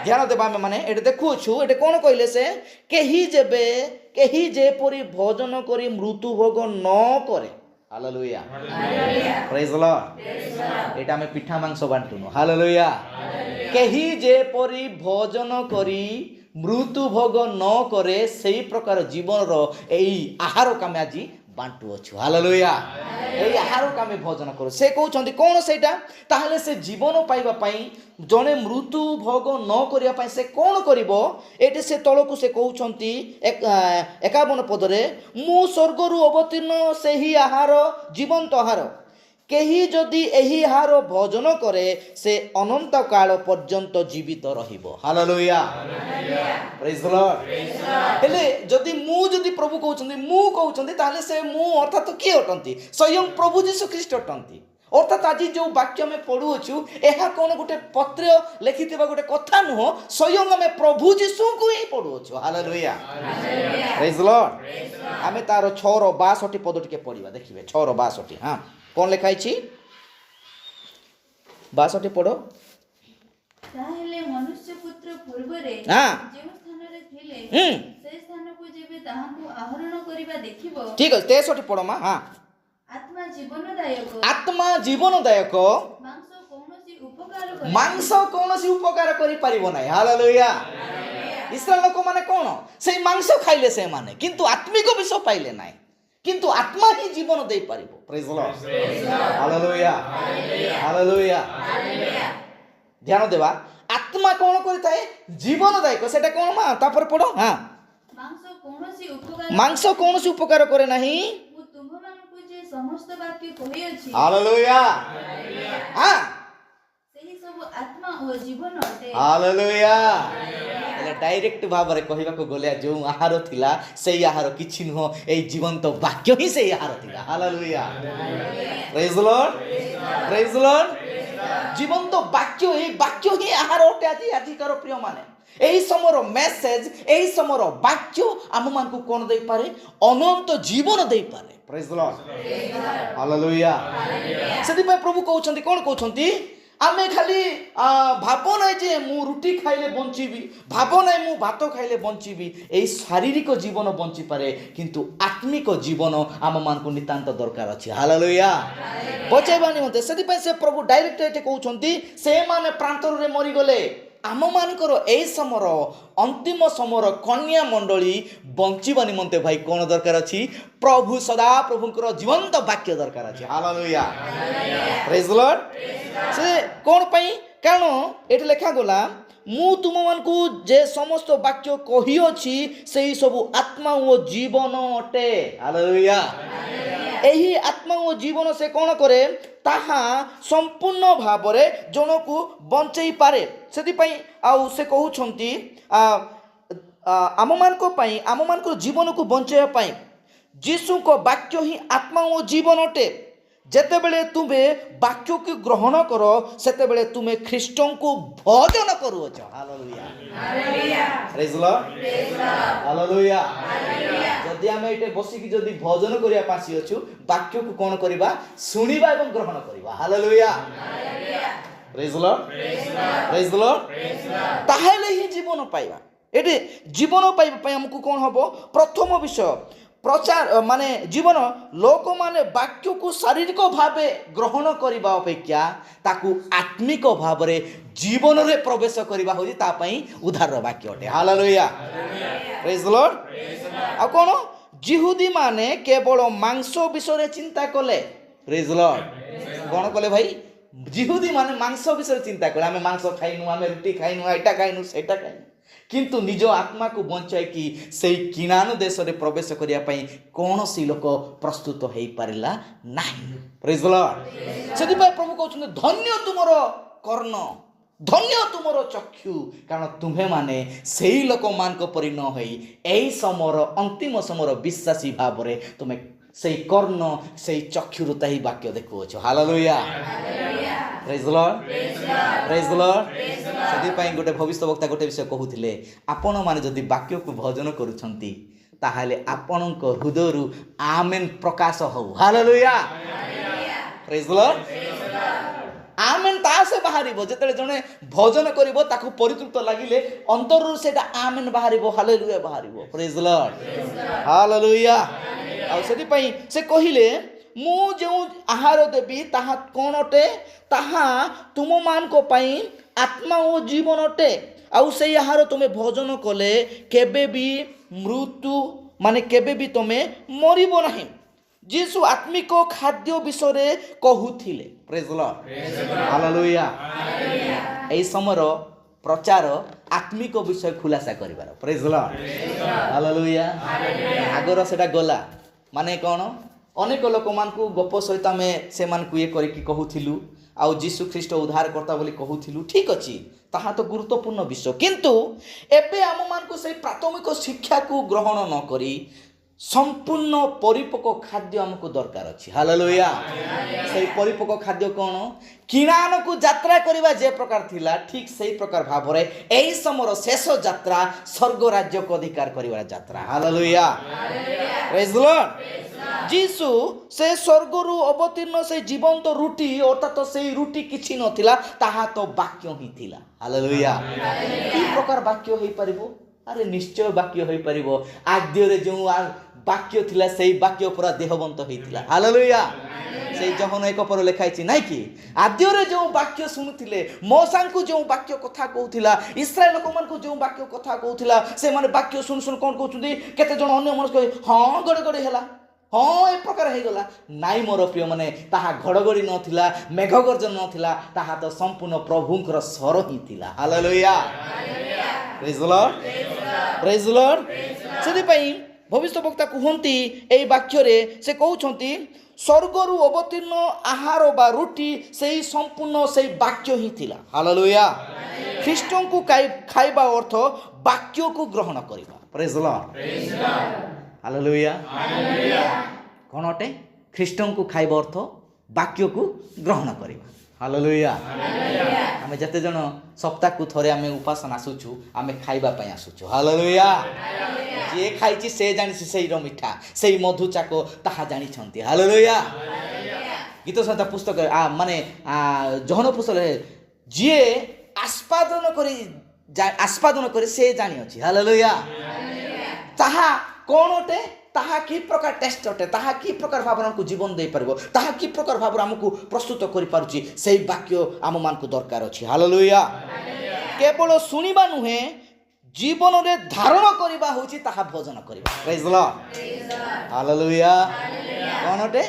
ଧ୍ୟାନ ଦେବା। ଆମେ ମାନେ ଏଠି ଦେଖୁଅଛୁ, ଏଠି କ'ଣ କହିଲେ? ସେ କେହି ଯେପରି ଭୋଜନ କରି ମୃତ୍ୟୁ ଭୋଗ ନ କରେ। ହାଲେଲୁୟା, ପ୍ରେଜ୍ ଦ ଲର୍ଡ। ଏଇଟା ଆମେ ପିଠା ମାଂସ ବାଣ୍ଟୁନୁ। ହାଲେଲୁୟା। କେହି ଯେପରି ଭୋଜନ କରି ମୃତ୍ୟୁ ଭୋଗ ନ କରେ, ସେଇ ପ୍ରକାର ଜୀବନର ଏଇ ଆହାରକୁ ଆମେ ଆଜି ବାଣ୍ଟୁଅଛୁ। ହାଲେଲୁୟା। ଏଇ ଆହାରକୁ ଆମେ ଭୋଜନ କରୁ। ସେ କହୁଛନ୍ତି କ'ଣ ସେଇଟା? ତାହେଲେ ସେ ଜୀବନ ପାଇବା ପାଇଁ, ଜଣେ ମୃତ୍ୟୁ ଭୋଗ ନ କରିବା ପାଇଁ ସେ କ'ଣ କରିବ? ଏଠି ସେ ତଳକୁ ସେ କହୁଛନ୍ତି 51 ପଦରେ, ମୁଁ ସ୍ୱର୍ଗରୁ ଅବତୀର୍ଣ୍ଣ ସେହି ଆହାର, ଜୀବନ୍ତ ଆହାର। କେହି ଯଦି ଏହି ଆହାର ଭୋଜନ କରେ, ସେ ଅନନ୍ତ କାଳ ପର୍ଯ୍ୟନ୍ତ ଜୀବିତ ରହିବ। ହାଲେଲୁୟା, ପ୍ରେଜ୍ ଦ ଲର୍ଡ। ହେଲେ ଯଦି ପ୍ରଭୁ କହୁଛନ୍ତି, ମୁଁ କହୁଛନ୍ତି, ତାହେଲେ ସେ ମୁଁ ଅର୍ଥାତ୍ କିଏ ଅଟନ୍ତି? ସ୍ୱୟଂ ପ୍ରଭୁ ଯୀଶୁ ଖ୍ରୀଷ୍ଟ ଅଟନ୍ତି। ଅର୍ଥାତ୍ ଆଜି ଯେଉଁ ବାକ୍ୟ ଆମେ ପଢ଼ୁଅଛୁ, ଏହା କ'ଣ ଗୋଟେ ପତ୍ର ଲେଖିଥିବା ଗୋଟେ କଥା ନୁହଁ, ସ୍ୱୟଂ ଆମେ ପ୍ରଭୁ ଯୀଶୁଙ୍କୁ ହିଁ ପଢ଼ୁଅଛୁ। ହାଲେଲୁୟା, ପ୍ରେଜ୍ ଦ ଲର୍ଡ। ଆମେ ତାର 6:62 ପଦ ଟିକେ ପଢ଼ିବା, ଦେଖିବେ। 6:62, ହଁ, କ'ଣ ଲେଖା ହେଇଛି? 62 ପଢ଼। ତାହେଲେ ମନୁଷ୍ୟ ପୁତ୍ର ପୂର୍ବରେ ହଁ, ଯେଉଁ ସ୍ଥାନରେ ଥିଲେ, ସେ ସ୍ଥାନକୁ ଯେବେ ତାହାଙ୍କୁ ଆହରଣ କରିବା ଦେଖିବ। ଠିକ୍ ଅଛି। 63 ପଢ଼ ମା। ହଁ, ଆତ୍ମା ଜୀବନଦାୟକ, ଆତ୍ମା ଜୀବନଦାୟକ, ମାଂସ କୌଣସି ଉପକାର କରିପାରିବ ନାହିଁ। ହାଲେଲୁୟା। ଇସ୍ରାଏଲ ଲୋକମାନେ କ'ଣ? ସେଇ ମାଂସ ଖାଇଲେ ସେମାନେ, କିନ୍ତୁ ଆତ୍ମିକ ବିଷୟ ପାଇଲେ ନାହିଁ। କିନ୍ତୁ ଆତ୍ମା ହିଁ ଜୀବନ ଦେଇପାରିବ। ପ୍ରେଜ୍ ଦ ଲର୍ଡ, ହାଲେଲୁୟା, ହାଲେଲୁୟା। ଧ୍ୟାନ ଦେବା। ଆତ୍ମା କ'ଣ କରିଥାଏ? ଜୀବନଦାୟକ। ସେଟା କ'ଣ ମା? ତାପରେ ପଢ଼। ହଁ, ମାଂସ କୌଣସି ଉପକାର କରେ ନାହିଁ। ମୁଁ ତୁମମାନଙ୍କୁ ଯେ ସମସ୍ତ ବାକ୍ୟ କହିଅଛି, ହାଲେଲୁୟା, ହଁ, ସେହି ସବୁ ଆତ୍ମା ଓ ଜୀବନ ଅଟେ। ହାଲେଲୁୟା। ହେଲେ ଡାଇରେକ୍ଟ ଭାବରେ କହିବାକୁ ଗଲେ, ଯେଉଁ ଆହାର ଥିଲା, ସେଇ ଆହାର କିଛି ନୁହଁ, ଏଇ ଜୀବନ୍ତ ବାକ୍ୟ ହିଁ ସେଇ ଆହାର ଥିଲା। ହାଲେଲୁୟା, ପ୍ରେଜ୍ ଦ ଲର୍ଡ, ପ୍ରେଜ୍ ଦ ଲର୍ଡ। ଜୀବନ୍ତ ବାକ୍ୟ, এই ବାକ୍ୟ ହିଁ ଆହାର ଅଟେ ଆଜିକାର ପ୍ରିୟମାନେ। ଏହି ସମୟର ମେସେଜ, ଏହି ସମୟର ବାକ୍ୟ ଆମମାନଙ୍କୁ କ'ଣ ଦେଇପାରେ? ଅନନ୍ତ ଜୀବନ ଦେଇପାରେ। ପ୍ରେଜ୍ ଦ ଲର୍ଡ, ହାଲେଲୁୟା। ସେଥିପାଇଁ ପ୍ରଭୁ କହୁଛନ୍ତି, କ'ଣ କହୁଛନ୍ତି? ଆମେ ଖାଲି ଭାବ ନାହିଁ ଯେ ମୁଁ ରୁଟି ଖାଇଲେ ବଞ୍ଚିବି, ଭାବ ନାହିଁ ମୁଁ ଭାତ ଖାଇଲେ ବଞ୍ଚିବି। ଏହି ଶାରୀରିକ ଜୀବନ ବଞ୍ଚିପାରେ, କିନ୍ତୁ ଆତ୍ମିକ ଜୀବନ ଆମମାନଙ୍କୁ ନିତାନ୍ତ ଦରକାର ଅଛି। ହାଲେଲୁୟା, ବଚାଇବା ନିମନ୍ତେ। ସେଥିପାଇଁ ସେ ପ୍ରଭୁ ଡାଇରେକ୍ଟ ଏଠି କହୁଛନ୍ତି, ସେମାନେ ପ୍ରାନ୍ତରରେ ମରିଗଲେ। ଆମମାନଙ୍କର ଏହି ସମୟର ଅନ୍ତିମ ସମୟର କନ୍ୟା ମଣ୍ଡଳୀ ବଞ୍ଚିବା ନିମନ୍ତେ ଭାଇ କ'ଣ ଦରକାର ଅଛି? ପ୍ରଭୁ ସଦା ପ୍ରଭୁଙ୍କର ଜୀବନ୍ତ ବାକ୍ୟ ଦରକାର ଅଛି। ହାଲେଲୁୟା, ପ୍ରେଜ୍ ଦ ଲର୍ଡ। ସେ କ'ଣ ପାଇଁ? କାରଣ ଏଠି ଲେଖାଗଲା, ମୁଁ ତୁମମାନଙ୍କୁ ଯେ ସମସ୍ତ ବାକ୍ୟ କହିଅଛି ସେହି ସବୁ ଆତ୍ମା ଓ ଜୀବନ ଅଟେ। ହାଲେଲୁୟା। ଏହି ଆତ୍ମା ଓ ଜୀବନ ସେ କ'ଣ କରେ? ତାହା ସମ୍ପୂର୍ଣ୍ଣ ଭାବରେ ଜଣକୁ ବଞ୍ଚେଇ ପାରେ। ସେଥିପାଇଁ ଆଉ ସେ କହୁଛନ୍ତି ଆମମାନଙ୍କ ପାଇଁ, ଆମମାନଙ୍କର ଜୀବନକୁ ବଞ୍ଚାଇବା ପାଇଁ ଯୀଶୁଙ୍କ ବାକ୍ୟ ହିଁ ଆତ୍ମା ଓ ଜୀବନ ଅଟେ। ଯେତେବେଳେ ତୁମେ ବାକ୍ୟକୁ ଗ୍ରହଣ କର, ସେତେବେଳେ ତୁମେ ଖ୍ରୀଷ୍ଟଙ୍କୁ ଭଜନ କରୁଅଛ। ହାଲେଲୁୟା, ପ୍ରେଜ୍ ଦ ଲର୍ଡ, ହାଲେଲୁୟା। ଯଦି ଆମେ ଏଠି ବସିକି ଯଦି ଭଜନ କରିବା ପାଇଁ ଆସିଅଛୁ, ବାକ୍ୟକୁ କ'ଣ କରିବା? ଶୁଣିବା ଏବଂ ଗ୍ରହଣ କରିବା। ହାଲେଲୁୟା, ପ୍ରେଜ୍ ଦ ଲର୍ଡ, ପ୍ରେଜ୍ ଦ ଲର୍ଡ। ତାହେଲେ ହିଁ ଜୀବନ ପାଇବା। ଏଠି ଜୀବନ ପାଇବା ପାଇଁ ଆମକୁ କ'ଣ ହବ? ପ୍ରଥମ ବିଷୟ ପ୍ରଚାର, ମାନେ ଜୀବନ। ଲୋକମାନେ ବାକ୍ୟକୁ ଶାରୀରିକ ଭାବେ ଗ୍ରହଣ କରିବା ଅପେକ୍ଷା ତାକୁ ଆତ୍ମିକ ଭାବରେ ଜୀବନରେ ପ୍ରବେଶ କରିବା ହେଉଛି ତା ପାଇଁ ଉଦ୍ଧାରର ବାକ୍ୟ ଅଟେ। ହାଲେଲୁୟା, ପ୍ରେଜ୍ ଦ ଲର୍ଡ। ଆଉ କ'ଣ? ଜିହୁଦୀ ମାନେ କେବଳ ମାଂସ ବିଷୟରେ ଚିନ୍ତା କଲେ। ପ୍ରେଜ୍ ଦ ଲର୍ଡ। କ'ଣ କଲେ ଭାଇ? ଜିହୁଦୀ ମାନେ ମାଂସ ବିଷୟରେ ଚିନ୍ତା କଲେ। ଆମେ ମାଂସ ଖାଇନୁ, ଆମେ ରୁଟି ଖାଇନୁ, ଏଇଟା ଖାଇନୁ, ସେଇଟା ଖାଇନୁ। କିନ୍ତୁ ନିଜ ଆତ୍ମାକୁ ବଞ୍ଚାଇକି ସେଇ କିଣାନ ଦେଶରେ ପ୍ରବେଶ କରିବା ପାଇଁ କୌଣସି ଲୋକ ପ୍ରସ୍ତୁତ ହେଇପାରିଲା ନାହିଁ। ପ୍ରେଜ୍ ଦ ଲର୍ଡ। ସେଥିପାଇଁ ପ୍ରଭୁ କହୁଛନ୍ତି, ଧନ୍ୟ ତୁମର କର୍ଣ୍ଣ, ଧନ୍ୟ ତୁମର ଚକ୍ଷୁ, କାରଣ ତୁମ୍ଭେମାନେ ସେଇ ଲୋକମାନଙ୍କ ପରି ନ ହୋଇ ଏହି ସମୟର ଅନ୍ତିମ ସମୟର ବିଶ୍ୱାସୀ ଭାବରେ ତୁମେ ସେଇ କର୍ଣ୍ଣ, ସେଇ ଚକ୍ଷୁରୁ ତାହି ବାକ୍ୟ ଦେଖୁଅଛ। ହାଲେଲୁୟା, ପ୍ରେଜ୍ ଦ ଲର୍ଡ, ପ୍ରେଜ୍ ଦ ଲର୍ଡ। ସେଥିପାଇଁ ଗୋଟେ ଭବିଷ୍ୟବକ୍ତା ଗୋଟେ ବିଷୟ କହୁଥିଲେ, ଆପଣମାନେ ଯଦି ବାକ୍ୟକୁ ଭଜନ କରୁଛନ୍ତି ତାହେଲେ ଆପଣଙ୍କ ହୃଦୟରୁ ଆମେନ୍ ପ୍ରକାଶ ହଉ। ହାଲେଲୁୟା, ପ୍ରେଜ୍ ଦ ଲର୍ଡ। ଆମେନ୍ ତା ସେ ବାହାରିବ। ଯେତେବେଳେ ଜଣେ ଭଜନ କରିବ, ତାକୁ ପରିତୃପ୍ତ ଲାଗିଲେ ଅନ୍ତରରୁ ସେଇଟା ଆମେନ୍ ବାହାରିବ, ହାଲେଲୁୟା ବାହାରିବ। ପ୍ରେଜ୍ ଦ ଲର୍ଡ, ହାଲେଲୁୟା। ଆଉ ସେଥିପାଇଁ ସେ କହିଲେ, ମୁଁ ଯେଉଁ ଆହାର ଦେବି ତାହା କ'ଣ ଅଟେ? ତାହା ତୁମମାନଙ୍କ ପାଇଁ ଆତ୍ମା ଓ ଜୀବନ ଅଟେ। ଆଉ ସେଇ ଆହାର ତୁମେ ଭୋଜନ କଲେ କେବେ ବି ମୃତ୍ୟୁ, ମାନେ କେବେ ବି ତୁମେ ମରିବ ନାହିଁ। ଯୀଶୁ ଆତ୍ମିକ ଖାଦ୍ୟ ବିଷୟରେ କହୁଥିଲେ। ପ୍ରେଜ୍ ଦ ଲର୍ଡ, ହାଲେଲୁୟା। ଏହି ସମୟର ପ୍ରଚାର ଆତ୍ମିକ ବିଷୟ ଖୁଲାସା କରିବାର। ପ୍ରେଜ୍ ଦ ଲର୍ଡ, ହାଲେଲୁୟା। ଆଗର ସେଟା ଗଲା, ମାନେ କ'ଣ? ଅନେକ ଲୋକମାନଙ୍କୁ ଗପ ସହିତ ଆମେ ସେମାନଙ୍କୁ ଇଏ କରିକି କହୁଥିଲୁ, ଆଉ ଯୀଶୁ ଖ୍ରୀଷ୍ଟ ଉଦ୍ଧାରକର୍ତ୍ତା ବୋଲି କହୁଥିଲୁ। ଠିକ୍ ଅଛି, ତାହା ତ ଗୁରୁତ୍ୱପୂର୍ଣ୍ଣ ବିଷୟ। କିନ୍ତୁ ଏବେ ଆମମାନଙ୍କୁ ସେଇ ପ୍ରାଥମିକ ଶିକ୍ଷାକୁ ଗ୍ରହଣ ନ କରି ସମ୍ପୂର୍ଣ୍ଣ ପରିପକ୍ୱ ଖାଦ୍ୟ ଆମକୁ ଦରକାର ଅଛି। ହାଲେଲୁୟା। ସେଇ ପରିପକ୍ୱ ଖାଦ୍ୟ କ'ଣ? କିଣାନକୁ ଯାତ୍ରା କରିବା ଯେ ପ୍ରକାର ଥିଲା, ଠିକ୍ ସେଇ ପ୍ରକାର ଭାବରେ ଏହି ସମୟର ଶେଷ ଯାତ୍ରା ସ୍ୱର୍ଗ ରାଜ୍ୟକୁ ଅଧିକାର କରିବାର ଯାତ୍ରା। ହାଲେଲୁୟା, ପ୍ରେଜ୍ ଦ ଲର୍ଡ। ଯୀଶୁ ସେ ସ୍ୱର୍ଗରୁ ଅବତୀର୍ଣ୍ଣ ସେଇ ଜୀବନ୍ତ ରୁଟି, ଅର୍ଥାତ୍ ସେଇ ରୁଟି କିଛି ନଥିଲା, ତାହା ତ ବାକ୍ୟ ହିଁ ଥିଲା। ହାଲେଲୁୟା। କି ପ୍ରକାର ବାକ୍ୟ ହେଇପାରିବ? ଆରେ ନିଶ୍ଚୟ ବାକ୍ୟ ହେଇପାରିବ। ଆଦ୍ୟରେ ଯେଉଁ ବାକ୍ୟ ଥିଲା ସେଇ ବାକ୍ୟ ପୁରା ଦେହବନ୍ତ ହେଇଥିଲା। ହାଲେଲୁୟା। ସେଇ ଜହନ 1 ଲେଖା ହେଇଛି ନାଇଁ କି? ଆଦ୍ୟରେ ଯେଉଁ ବାକ୍ୟ ଶୁଣୁଥିଲେ, ମଉସାଙ୍କୁ ଯେଉଁ ବାକ୍ୟ କଥା କହୁଥିଲା, ଇସ୍ରାଏଲ ଲୋକମାନଙ୍କୁ ଯେଉଁ ବାକ୍ୟ କଥା କହୁଥିଲା, ସେମାନେ ବାକ୍ୟ ଶୁଣୁ ଶୁଣୁ କ'ଣ କହୁଛନ୍ତି? କେତେ ଜଣ ଅନ୍ୟ ମଣିଷ କହେ, ହଁ ଗଡ଼ଗଡ଼ି ହେଲା, ହଁ ଏ ପ୍ରକାର ହେଇଗଲା। ନାଇଁ ମୋର ପ୍ରିୟମାନେ, ତାହା ଘଡ଼ଘଡ଼ି ନଥିଲା, ମେଘ ଗର୍ଜନ ନଥିଲା, ତାହା ତ ସମ୍ପୂର୍ଣ୍ଣ ପ୍ରଭୁଙ୍କର ସ୍ୱର ହିଁ ଥିଲା। ହାଲେଲୁୟା, ପ୍ରେଜ୍ ଦ ଲର୍ଡ, ପ୍ରେଜ୍ ଦ ଲର୍ଡ। ସେଥିପାଇଁ ଭବିଷ୍ୟବକ୍ତା କୁହନ୍ତି ଏହି ବାକ୍ୟରେ, ସେ କହୁଛନ୍ତି ସ୍ୱର୍ଗରୁ ଅବତୀର୍ଣ୍ଣ ଆହାର ବା ରୁଟି ସେଇ ସମ୍ପୂର୍ଣ୍ଣ ସେଇ ବାକ୍ୟ ହିଁ ଥିଲା। ହାଲେଲୁୟା। ଖ୍ରୀଷ୍ଟଙ୍କୁ ଖାଇବା ଅର୍ଥ ବାକ୍ୟକୁ ଗ୍ରହଣ କରିବା। ପ୍ରେଜ୍ ଦ ଲର୍ଡ, ହାଲେଲୁୟା। କ'ଣ ଅଟେ? ଖ୍ରୀଷ୍ଟଙ୍କୁ ଖାଇବା ଅର୍ଥ ବାକ୍ୟକୁ ଗ୍ରହଣ କରିବା। हालेलुया आमे जते जण सप्ताह को थरे आमे उपासना आसुछु आमे खाइबा पई आसुछु हालेलुया जे खाइछि से जानिछि सेही र मिठा सेही मधु चाको ताहा जानि छन्ति हालेलुया गीत संहिता पुस्तक माने जहन पुस्तक जे आस्वादन करी से जानि अछि हालेलुया ताहा कोन ओटे ताहा कि प्रकार टेस्ट अटे ताहा कि प्रकार भावना को जीवन दे परबो ताहा कि प्रकार भाव हमको प्रस्तुत करि पारुची सेही वाक्य आम मान को दरकार अछि हालेलुया केवल सुनिबा नुहे जीवन रे धारण करिबा होची ताहा भोजन करिबा प्रेज द लॉर्ड हालेलुया कोन अटे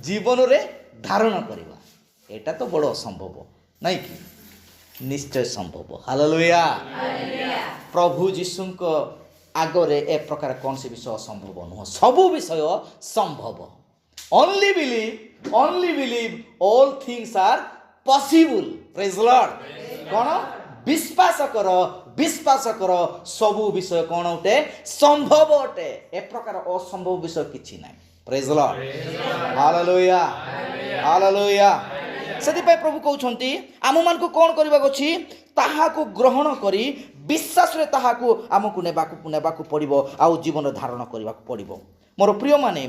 जीवन रे धारण करिबा एटा तो बड़ संभव नै कि निश्चय संभव हालेलुया प्रभु जीशुको आगरे ए प्रकार कौन से विषय असंभव नुह सबु विषय संभव only believe all things are possible praise the lord कौन विश्वास कर सबु विषय कौन उठे संभव अटे ए प्रकार असंभव विषय किछि नै praise the Lord hallelujah hallelujah सेति पे प्रभु कहउछंती आम मान को कोन करबा गछि ताहा को ग्रहण करी विश्वास रे ताहा को आमको नेबाकू पड़िबो आउ जीवन धारण करबा पड़िबो मोर प्रिय माने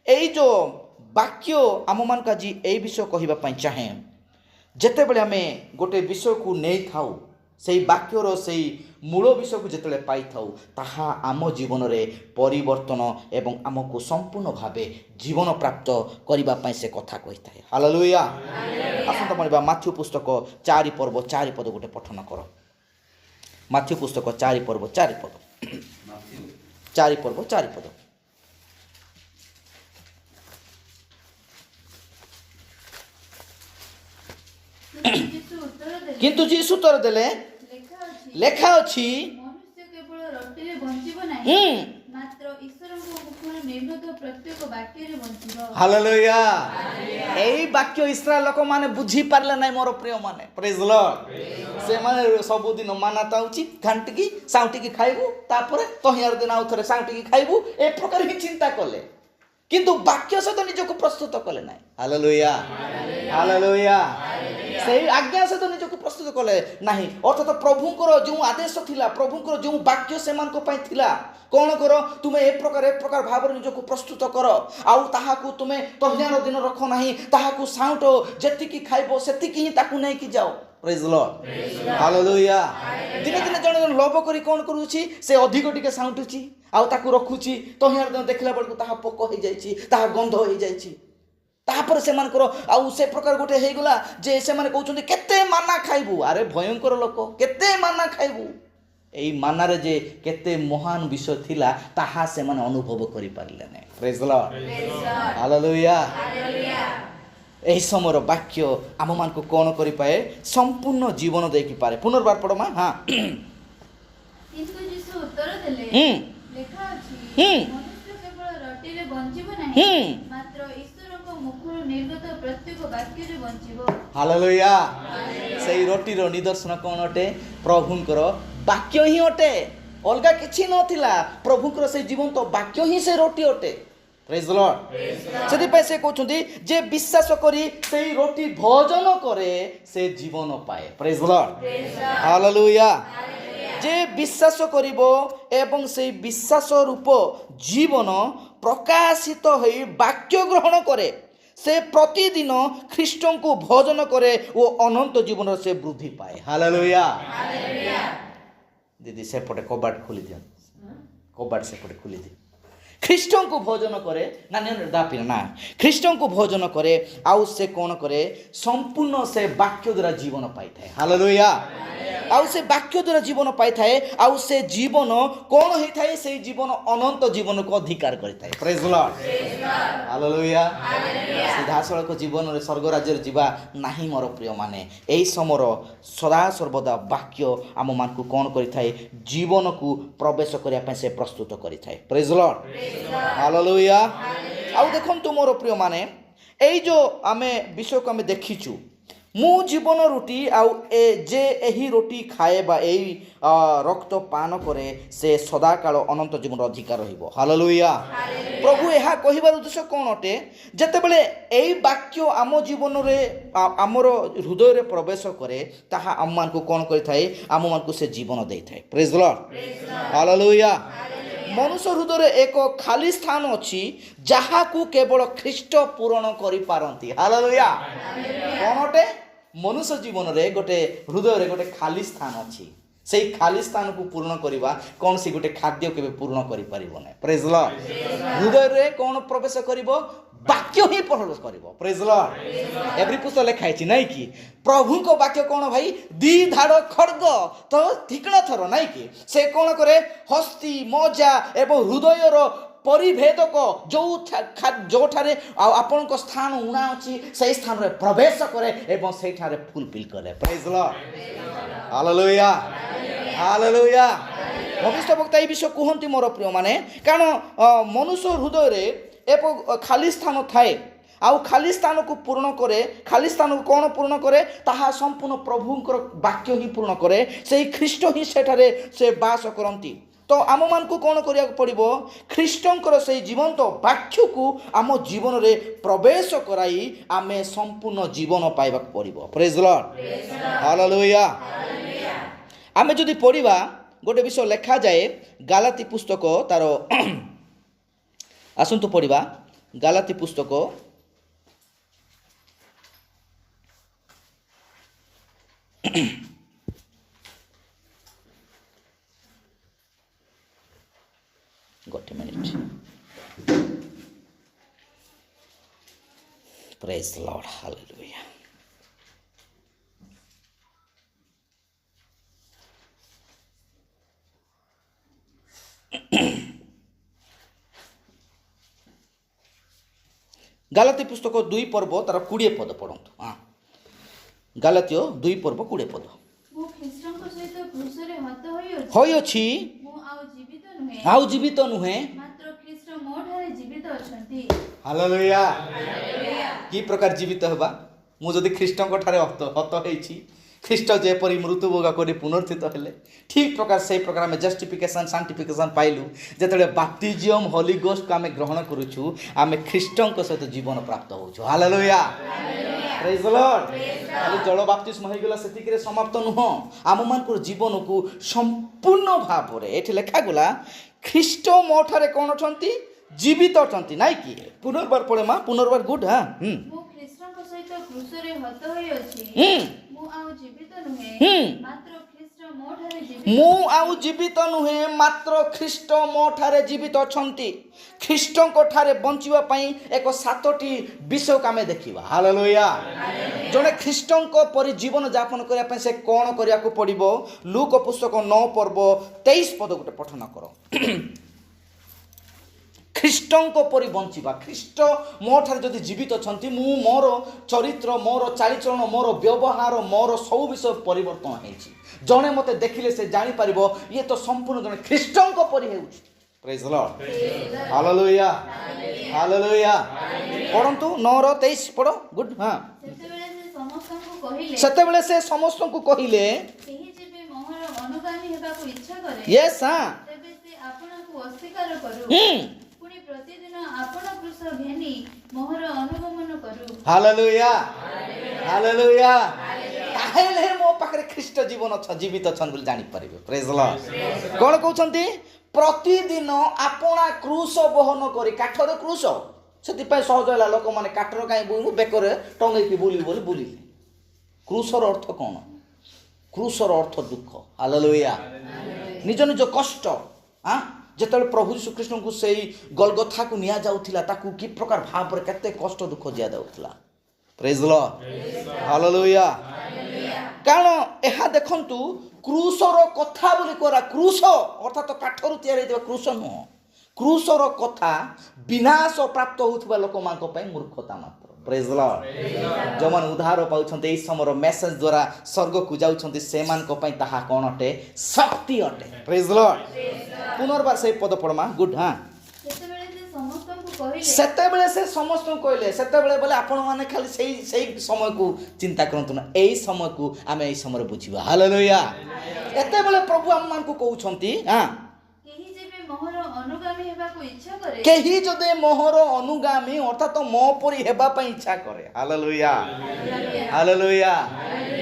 एई जो वाक्य आम मान का जी एई विषय कहिबा पई चाहे जेते बेले हमें गोटे विषय को नै थाउ सेई वाक्य रो सेई मूल विषय को जेते पाई थाउ ताहा आम जीवन रे परिवर्तन एवं आमको संपूर्ण भावे जीवन प्राप्त करबा पई से कथा कहि थाए हालेलुया आसंत पढिबा माथ्यू पुस्तक 4 पर्व 4 पद गोटे पठन करो माथ्यू पुस्तक 4 पर्व 4 पद 4 पर्व 4 पद किंतु जीसु उत्तर देले लेखा अछि मनुष्य केवल रोटीरे बंचिबो नाही मात्र ईश्वरको मुखर निर्गत प्रत्येक वाक्यरे बंचिबो हालेलुया एई वाक्य इस्राएल लोक माने बुझी पारले नै मोर प्रिय माने प्रेज द लॉर्ड से माने सब दिन माना ताउची घंटी की साउटी की खाइबू तापरे तहियार दिन आउ थरे साउटी की खाइबू ए प्रकार ही चिंता कले किंतु वाक्य सहित निजको प्रस्तुत कले नै हालेलुया हालेलुया सेही आज्ञा सहित निजको प्रस्तुत कले नाही अर्थात प्रभुଙ୍କର जो आदेश थिला प्रभुଙ୍କର जो वाक्य सेमानको पई थिला कोन करो तुमे ए प्रकार भाବରେ निजको प्रस्तुत करो आउ ताहाकू तुमे तहियार दिन रख नाही ताहाकू साउटो जेतिकी खाइबो सेतिकी ही ताकू नै कि जाओ प्रेज द लॉर्ड हालेलुया दिने दिने जण लोभ करी कोन करूची से अधिक टिके साउटुची आउ ताकू रखुची तहियार दिन देखला बडकू ताहा पोक होई जाईची ताहा गंध होई जाईची तापर से मानकर आउ से प्रकार गोटे हे गला जे से माने कहउछन्ती केते माना खाइबू अरे भयंकर लोक केते माना खाइबू एई माना रे जे केते महान विषय थिला ताहा से माने अनुभव करि पारले नै प्रेज द लॉर्ड हालेलुया एही समर वाक्य आम मान को कोन करि पाए संपूर्ण जीवन देखि पारे पुनर्बार पढमा हां किंतु जीसु उत्तर देले लेखा अछि मनुष्य केवल रोटीरे बंचिबो नाही मात्र ईश्वरको मुखर निर्गत प्रत्येक वाक्यरे बंचिबो हालेलुया सेही रोटी रो निदर्शन कोन अटे प्रभुंकर वाक्य ही अटे अलगा किछि नथिला प्रभुंकर से जीवन तो वाक्य ही से रोटी अटे प्रेज द लॉर्ड सेति पे से कहउछन्ती जे विश्वास करी सेही रोटी भोजन करे से जीवन पाए प्रेज द लॉर्ड हालेलुया जे विश्वास करिबो एवं से विश्वास रूप जीवन प्रकाशित होई वाक्य ग्रहण करे से प्रतिदिन ख्रीष्टन को भोजन करे वो अनंत जीवन से वृद्धि पाए हालेलुया दीदी सेपटे कबाट खोली दिया कबाट सेपटे खोली दी ख्रीष्टन को भोजन करे ना दापी ना ख्रीष्टन को भोजन करे आउ से कौन करे संपूर्ण से वाक्य द्वारा जीवन पाई थाए हालेलुया आउ से वाक्य द्वारा जीवन पाई थाए आउ से जीवन कौन होई थाए से जीवन अनंत जीवन को अधिकार करि थाए प्रेज द लॉर्ड हालेलुया सीधा सड़क जीवन रे स्वर्ग राज्य जीवा नाही मोर प्रिय माने एई समर सदा सर्वदा वाक्य आम मान को कौन करि थाए जीवन को प्रवेश करिया पे से प्रस्तुत करि थाए प्रेज द लॉर्ड हालेलुया आउ देखंतु मोर प्रिय माने एई जो आमे विषय को आमे देखिचु ମୁଁ ଜୀବନ ରୁଟି ଆଉ ଯେ ଏହି ରୁଟି ଖାଏ ବା ଏହି ରକ୍ତ ପାନ କରେ ସେ ସଦାକାଳ ଅନନ୍ତ ଜୀବନର ଅଧିକାର ରହିବ। ହାଲେଲୁୟା। ପ୍ରଭୁ ଏହା କହିବାର ଉଦ୍ଦେଶ୍ୟ କ'ଣ ଅଟେ? ଯେତେବେଳେ ଏଇ ବାକ୍ୟ ଆମ ଜୀବନରେ ଆମର ହୃଦୟରେ ପ୍ରବେଶ କରେ ତାହା ଆମମାନଙ୍କୁ କ'ଣ କରିଥାଏ? ଆମମାନଙ୍କୁ ସେ ଜୀବନ ଦେଇଥାଏ। ପ୍ରେଜ୍ ଦ ଲର୍ଡ। ହାଲେଲୁୟା। ମନୁଷ୍ୟ ହୃଦୟରେ ଏକ ଖାଲି ସ୍ଥାନ ଅଛି ଯାହାକୁ କେବଳ ଖ୍ରୀଷ୍ଟ ପୂରଣ କରିପାରନ୍ତି। ହାଲେଲୁୟା। କ'ଣ ଅଟେ? ମନୁଷ୍ୟ ଜୀବନରେ ଗୋଟେ ହୃଦୟରେ ଗୋଟେ ଖାଲି ସ୍ଥାନ ଅଛି। ସେଇ ଖାଲି ସ୍ଥାନକୁ ପୂରଣ କରିବା କୌଣସି ଗୋଟେ ଖାଦ୍ୟ କେବେ ପୂରଣ କରିପାରିବ ନାହିଁ। ପ୍ରେଜ୍ ଦ ଲର୍ଡ। ହୃଦୟରେ କ'ଣ ପ୍ରବେଶ କରିବ? ବାକ୍ୟ ହିଁ ପ୍ରବେଶ କରିବ। ପ୍ରେଜ୍ ଦ ଲର୍ଡ। ଏଭ୍ରି ପୁସ୍ତକ ଲେଖା ହେଇଛି ନାଇଁ କି? ପ୍ରଭୁଙ୍କ ବାକ୍ୟ କ'ଣ ଭାଇ? ଦ୍ୱିଧାର ଖଡ୍ଗ ତ ତୀକ୍ଷ୍ଣ ଥର ନାଇଁ କି? ସେ କ'ଣ କରେ? ହସ୍ତି ମଜା ଏବଂ ହୃଦୟର ପରିଭେଦକ ଯେଉଁଠାରେ ଆଉ ଆପଣଙ୍କ ସ୍ଥାନ ଉଣା ଅଛି ସେଇ ସ୍ଥାନରେ ପ୍ରବେଶ କରେ ଏବଂ ସେଇଠାରେ ଫୁଲଫିଲ୍ କରେ। ପ୍ରେଜ୍ ଦ ଲର୍ଡ। ହାଲେଲୁୟା। ହାଲେଲୁୟା। ଭବିଷ୍ୟତ ବକ୍ତା ଏହି ବିଷୟ କୁହନ୍ତି ମୋର ପ୍ରିୟମାନେ, କାରଣ ମନୁଷ୍ୟ ହୃଦୟରେ ଏକ ଖାଲି ସ୍ଥାନ ଥାଏ ଆଉ ଖାଲି ସ୍ଥାନକୁ ପୂରଣ କରେ। ଖାଲି ସ୍ଥାନକୁ କ'ଣ ପୂରଣ କରେ? ତାହା ସମ୍ପୂର୍ଣ୍ଣ ପ୍ରଭୁଙ୍କର ବାକ୍ୟ ହିଁ ପୂରଣ କରେ। ସେଇ ଖ୍ରୀଷ୍ଟ ହିଁ ସେଠାରେ ସେ ବାସ କରନ୍ତି। ତ ଆମମାନଙ୍କୁ କ'ଣ କରିବାକୁ ପଡ଼ିବ? ଖ୍ରୀଷ୍ଟଙ୍କର ସେଇ ଜୀବନ୍ତ ବାକ୍ୟକୁ ଆମ ଜୀବନରେ ପ୍ରବେଶ କରାଇ ଆମେ ସମ୍ପୂର୍ଣ୍ଣ ଜୀବନ ପାଇବାକୁ ପଡ଼ିବ। ପ୍ରେଜ୍ ଦ ଲର୍ଡ। ହାଲେଲୁୟା। ଆମେ ଯଦି ପଢ଼ିବା ଗୋଟେ ବିଷୟ ଲେଖାଯାଏ ଗାଲାତି ପୁସ୍ତକ ତାର ଆସନ୍ତୁ ପଢ଼ିବା ଗାଲାତି ପୁସ୍ତକ ଗୋଟେ ମିନିଟ୍। ପ୍ରେଜ୍ ଦ ଲର୍ଡ। ହାଲେଲୁୟା। ଗାଲାତି ପୁସ୍ତକ 2 ପର୍ବ ତାର 20 ପଦ ପଢ଼ନ୍ତୁ। ଗାଲାତୀୟ 2 ପର୍ବ 20 ପଦ। ମୁଁ ଖ୍ରୀଷ୍ଟଙ୍କ ସହିତ କ୍ରୁଶରେ ହତ ହୋଇଅଛି, ମୁଁ ଆଉ ଜୀବିତ ନୁହେଁ, ମାତ୍ର ଖ୍ରୀଷ୍ଟ ମୋ ଠାରେ ଜୀବିତ ଅଛନ୍ତି। ହାଲେଲୁୟା। କି ପ୍ରକାର ଜୀବିତ ହେବା? ମୁଁ ଯଦି ଖ୍ରୀଷ୍ଟଙ୍କ ଠାରେ ହତ ହେଇଛି, ଖ୍ରୀଷ୍ଟ ଯେପରି ମୃତ୍ୟୁଭୋଗ କରି ପୁନରୁତ୍ଥିତ ହେଲେ ଠିକ୍ ପ୍ରକାର ସେହି ପ୍ରକାର ଆମେ ଜଷ୍ଟିଫିକେସନ୍ ସାଣ୍ଟିଫିକେସନ୍ ପାଇଲୁ। ଯେତେବେଳେ ବାପ୍ତିଜମ୍ ହୋଲି ଗୋଷ୍ଟକୁ ଆମେ ଗ୍ରହଣ କରୁଛୁ ଆମେ ଖ୍ରୀଷ୍ଟଙ୍କ ସହିତ ଜୀବନ ପ୍ରାପ୍ତ ହେଉଛୁ। ହାଲେଲୁୟା। ପ୍ରେଜ୍ ଦ ଲର୍ଡ। ଖାଲି ଜଳ ବାପ୍ତିସ୍ମ ହେଇଗଲା ସେତିକିରେ ସମାପ୍ତ ନୁହଁ। ଆମମାନଙ୍କର ଜୀବନକୁ ସମ୍ପୂର୍ଣ୍ଣ ଭାବରେ ଏଠି ଲେଖାଗଲା ଖ୍ରୀଷ୍ଟ ମୋ ଠାରେ କ'ଣ ଅଛନ୍ତି? ଜୀବିତ ଅଛନ୍ତି ନାଇଁ କି? ପୁନର୍ବାର ପଢ଼େ ମା, ପୁନର୍ବାର ଗୁଡ୍। ମୁଁ ଖ୍ରୀଷ୍ଟଙ୍କ ସହିତ କ୍ରୁଶରେ ହତ ହୋଇଅଛି, ମୁଁ ଆଉ ଜୀବିତ ନୁହେଁ, ମାତ୍ର ଖ୍ରୀଷ୍ଟ ମୋ ଠାରେ ଜୀବିତ। ମୁଁ ଆଉ ଜୀବିତ ନୁହେଁ, ମାତ୍ର ଖ୍ରୀଷ୍ଟ ମୋ ଠାରେ ଜୀବିତ ଅଛନ୍ତି। ଖ୍ରୀଷ୍ଟଙ୍କ ଠାରେ ବଞ୍ଚିବା ପାଇଁ ଏକ 7ଟି ବିଷୟକୁ ଆମେ ଦେଖିବା। ହାଲେଲୁୟା। ଜଣେ ଖ୍ରୀଷ୍ଟଙ୍କ ପରି ଜୀବନ ଯାପନ କରିବା ପାଇଁ ସେ କ'ଣ କରିବାକୁ ପଡ଼ିବ? ଲୁକ ପୁସ୍ତକ 9 ପର୍ବ 23 ପଦ ଗୋଟେ ପଠନ କର। ଖ୍ରୀଷ୍ଟଙ୍କ ପରି ବଞ୍ଚିବା। ଖ୍ରୀଷ୍ଟ ମୋ ଠାରେ ଯଦି ଜୀବିତ ଅଛନ୍ତି, ମୁଁ ମୋର ଚରିତ୍ର, ମୋର ଚାଲିଚଳନ, ମୋର ବ୍ୟବହାର, ମୋର ସବୁ ବିଷୟ ପରିବର୍ତ୍ତନ ହେଇଛି। ଜଣେ ମୋତେ ଦେଖିଲେ ସେ ଜାଣିପାରିବ ଇଏ ତ ସମ୍ପୂର୍ଣ୍ଣ ଜଣେ ଖ୍ରୀଷ୍ଟଙ୍କ ପରି ହେଉଛି। ପ୍ରେଜ୍ ଦ ଲର୍ଡ। ହାଲେଲୁୟା। ହାଲେଲୁୟା। ପଢ଼ନ୍ତୁ 9:23 ପଢ଼। ଗୁଡ୍। ସେତେବେଳେ ସେ ସମସ୍ତଙ୍କୁ କହିଲେ କେହି ଯେବେ ମୋହର ଅନୁଗାମୀ ହେବାକୁ ଇଚ୍ଛା କରେ, ୟେସ୍ ତେବେ ସେ ଆପଣଙ୍କୁ ଅସ୍ୱୀକାର କରୁ, ପୁଣି ପ୍ରତିଦିନ ଆପଣ କ୍ରୁଶ ଘେନି ମୋହର ଅନୁଗମନ କରୁ। ହାଲେଲୁୟା। ହାଲେଲୁୟା। ତାହେଲେ ମୋ ପାଖରେ ଖ୍ରୀଷ୍ଟ ଜୀବିତ ଅଛନ୍ତି ବୋଲି ଜାଣିପାରିବେ। ପ୍ରେଜ୍ ଦ ଲର୍ଡ। କ'ଣ କହୁଛନ୍ତି? ପ୍ରତିଦିନ ଆପଣା କ୍ରୁଶ ବହନ କରି। କାଠର କ୍ରୁଶ, ସେଥିପାଇଁ ସହଜ ହେଲା ଲୋକମାନେ କାଠର କାହିଁ ବୁଲିବୁ, ବେକରେ ଟଙ୍ଗେଇକି ବୁଲିବୁ ବୋଲି ବୁଲିଲେ। କ୍ରୁଶର ଅର୍ଥ କ'ଣ? କ୍ରୁଶର ଅର୍ଥ ଦୁଃଖ। ହାଲେଲୁୟା। ନିଜ ନିଜ କଷ୍ଟ। ଯେତେବେଳେ ପ୍ରଭୁ ଶ୍ରୀକୃଷ୍ଣଙ୍କୁ ସେଇ ଗଲଗଥାକୁ ନିଆଯାଉଥିଲା ତାକୁ କି ପ୍ରକାର ଭାବରେ କେତେ କଷ୍ଟ ଦୁଃଖ ଦିଆଯାଉଥିଲା। ପ୍ରେଜ୍ ଦ ଲର୍ଡ। ହାଲେଲୁୟା। କାରଣ ଏହା ଦେଖନ୍ତୁ କ୍ରୁଶର କଥା ବୋଲି କରା। କ୍ରୁଶ ଅର୍ଥାତ୍ କାଠରୁ ତିଆରି ହେଇଥିବା କ୍ରୁଶ ନୁହଁ। କ୍ରୁଶର କଥା ବିନାଶ ପ୍ରାପ୍ତ ହେଉଥିବା ଲୋକମାନଙ୍କ ପାଇଁ ମୂର୍ଖତା ମାତ୍ର। ପ୍ରେଜ୍ ଦ ଲର୍ଡ। ଯେଉଁମାନେ ଉଦ୍ଧାର ପାଉଛନ୍ତି ଏହି ସମୟର ମେସେଜ ଦ୍ୱାରା ସ୍ୱର୍ଗକୁ ଯାଉଛନ୍ତି ସେମାନଙ୍କ ପାଇଁ ତାହା କ'ଣ ଅଟେ? ଶକ୍ତି ଅଟେ। ପ୍ରେଜ୍ ଦ ଲର୍ଡ। ପୁନର୍ବାର ସେଇ ପଦ ପଢ଼ମା। ଗୁଡ୍। ସେତେବେଳେ ସେ ସମସ୍ତଙ୍କୁ କହିଲେ ସେତେବେଳେ ସେ ସମସ୍ତଙ୍କୁ କହିଲେ ସେତେବେଳେ ବୋଲେ ଆପଣମାନେ ଖାଲି ସେଇ ସମୟକୁ ଚିନ୍ତା କରନ୍ତୁ ନା ଏଇ ସମୟକୁ ଆମେ ଏଇ ସମୟରେ ବୁଝିବା ହାଲେଲୁୟା ଏତେବେଳେ ପ୍ରଭୁ ଆମମାନଙ୍କୁ କହୁଛନ୍ତି କେହି ଯେବେ ମୋହର ଅନୁଗାମୀ ହେବାକୁ ଇଚ୍ଛା କରେ କେହି ଯଦି ମୋହର ଅନୁଗାମୀ ଅର୍ଥାତ ମୋ ପରି ହେବା ପାଇଁ ଇଚ୍ଛା କରେ ହାଲେଲୁୟା ହାଲେଲୁୟା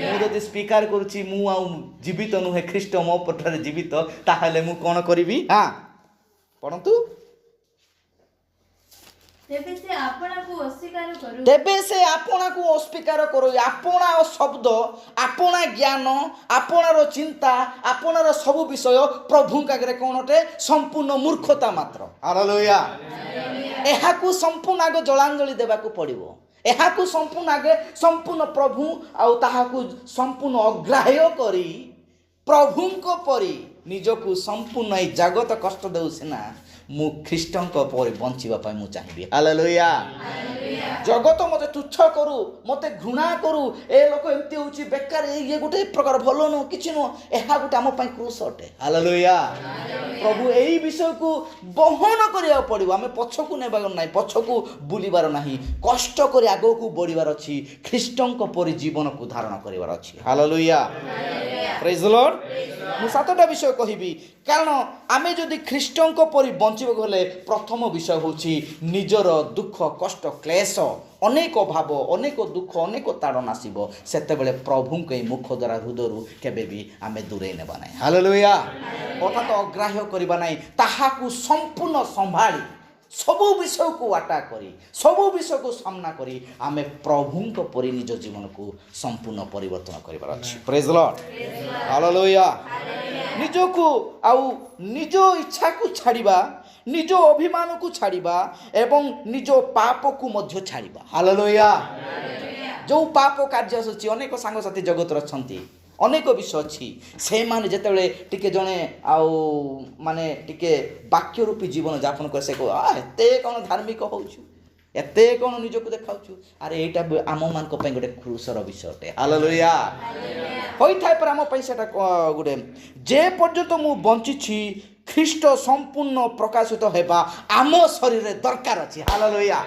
ମୁଁ ଯଦି ସ୍ୱୀକାର କରୁଛି ମୁଁ ଆଉ ଜୀବିତ ନୁହେଁ ଖ୍ରୀଷ୍ଟ ମୋ ପଠାରେ ଜୀବିତ ତାହେଲେ ମୁଁ କ'ଣ କରିବି ପଢ଼ନ୍ତୁ ତେବେ ସେ ଆପଣାକୁ ଅସ୍ୱୀକାର କରୁ ଆପଣା ଶବ୍ଦ ଆପଣା ଜ୍ଞାନ ଆପଣାର ଚିନ୍ତା ଆପଣାର ସବୁ ବିଷୟ ପ୍ରଭୁଙ୍କ ଆଗରେ କ'ଣ ଅଟେ ସମ୍ପୂର୍ଣ୍ଣ ମୂର୍ଖତା ମାତ୍ର ହାଲେଲୁୟା ଏହାକୁ ସମ୍ପୂର୍ଣ୍ଣ ଆଗ ଜଳାଞ୍ଜଳି ଦେବାକୁ ପଡ଼ିବ ଏହାକୁ ସମ୍ପୂର୍ଣ୍ଣ ପ୍ରଭୁ ଆଉ ତାହାକୁ ସମ୍ପୂର୍ଣ୍ଣ ଅଗ୍ରାହ୍ୟ କରି ପ୍ରଭୁଙ୍କ ପରି ନିଜକୁ ସମ୍ପୂର୍ଣ୍ଣ ଏଇ ଜଗତ କଷ୍ଟ ଦେଉ ସିନା ମୁଁ ଖ୍ରୀଷ୍ଟଙ୍କ ପରି ବଞ୍ଚିବା ପାଇଁ ମୁଁ ଚାହିଁବି ହାଲେଲୁୟା ଜଗତ ମୋତେ ତୁଚ୍ଛ କରୁ ମୋତେ ଘୃଣା କରୁ ଏ ଲୋକ ଏମିତି ହେଉଛି ବେକାର ଇଏ ଗୋଟେ ପ୍ରକାର ଭଲ ନୁହଁ କିଛି ନୁହଁ ଏହା ଗୋଟେ ଆମ ପାଇଁ କ୍ରୁଶ ଅଟେ ହାଲେଲୁୟା ପ୍ରଭୁ ଏଇ ବିଷୟକୁ ବହନ କରିବାକୁ ପଡ଼ିବ ଆମେ ପଛକୁ ନେବାର ନାହିଁ ପଛକୁ ବୁଲିବାର ନାହିଁ କଷ୍ଟ କରି ଆଗକୁ ବଢ଼ିବାର ଅଛି ଖ୍ରୀଷ୍ଟଙ୍କ ପରି ଜୀବନକୁ ଧାରଣ କରିବାର ଅଛି ହାଲେଲୁୟା ପ୍ରେଜ୍ ଦ ଲର୍ଡ ମୁଁ 7ଟା ବିଷୟ କହିବି କାରଣ ଆମେ ଯଦି ଖ୍ରୀଷ୍ଟଙ୍କ ପରି ବଞ୍ଚିବାକୁ ହେଲେ ପ୍ରଥମ ବିଷୟ ହେଉଛି ନିଜର ଦୁଃଖ କଷ୍ଟ କ୍ଲେଶ ଅନେକ ଭାବ ଅନେକ ଦୁଃଖ ଅନେକ ତାଡ଼ନା ଆସିବ ସେତେବେଳେ ପ୍ରଭୁଙ୍କ ଏହି ମୁଖ ଦ୍ୱାରା ହୃଦୟରୁ କେବେ ବି ଆମେ ଦୂରେଇ ନେବା ନାହିଁ ହାଲେଲୁୟା ଅର୍ଥାତ୍ ଅଗ୍ରାହ୍ୟ କରିବା ନାହିଁ ତାହାକୁ ସମ୍ପୂର୍ଣ୍ଣ ସମ୍ଭାଳି ସବୁ ବିଷୟକୁ ଆଟାକ୍ କରି ସବୁ ବିଷୟକୁ ସାମ୍ନା କରି ଆମେ ପ୍ରଭୁଙ୍କ ପରି ନିଜ ଜୀବନକୁ ସମ୍ପୂର୍ଣ୍ଣ ପରିବର୍ତ୍ତନ କରିବାର ଅଛି ପ୍ରେଜ୍ ଦ ଲର୍ଡ ହାଲେଲୁୟା ନିଜକୁ ଆଉ ନିଜ ଇଚ୍ଛାକୁ ଛାଡ଼ିବା ନିଜ ଅଭିମାନକୁ ଛାଡ଼ିବା ଏବଂ ନିଜ ପାପକୁ ମଧ୍ୟ ଛାଡ଼ିବା ହାଲେଲୁୟା ଯେଉଁ ପାପ କାର୍ଯ୍ୟ ଆସୁଛି ଅନେକ ସାଙ୍ଗସାଥି ଜଗତରେ ଅଛନ୍ତି ଅନେକ ବିଷୟ ଅଛି ସେମାନେ ଯେତେବେଳେ ଟିକେ ଜଣେ ଆଉ ମାନେ ଟିକେ ବାକ୍ୟ ରୂପୀ ଜୀବନ ଯାପନ କରେ ସେ କହ ଏତେ କ'ଣ ଧାର୍ମିକ ହେଉଛୁ ଏତେ କ'ଣ ନିଜକୁ ଦେଖାଉଛୁ ଆରେ ଏଇଟା ଆମମାନଙ୍କ ପାଇଁ ଗୋଟେ କ୍ରୁଶର ବିଷୟ ଅଟେ ହାଲେଲୁୟା ହୋଇଥାଏ ପରେ ଆମ ପାଇଁ ସେଟା ଗୋଟେ ଯେ ପର୍ଯ୍ୟନ୍ତ ମୁଁ ବଞ୍ଚିଛି ଖ୍ରୀଷ୍ଟ ସମ୍ପୂର୍ଣ୍ଣ ପ୍ରକାଶିତ ହେବା ଆମ ଶରୀରରେ ଦରକାର ଅଛି ହାଲେଲୁୟା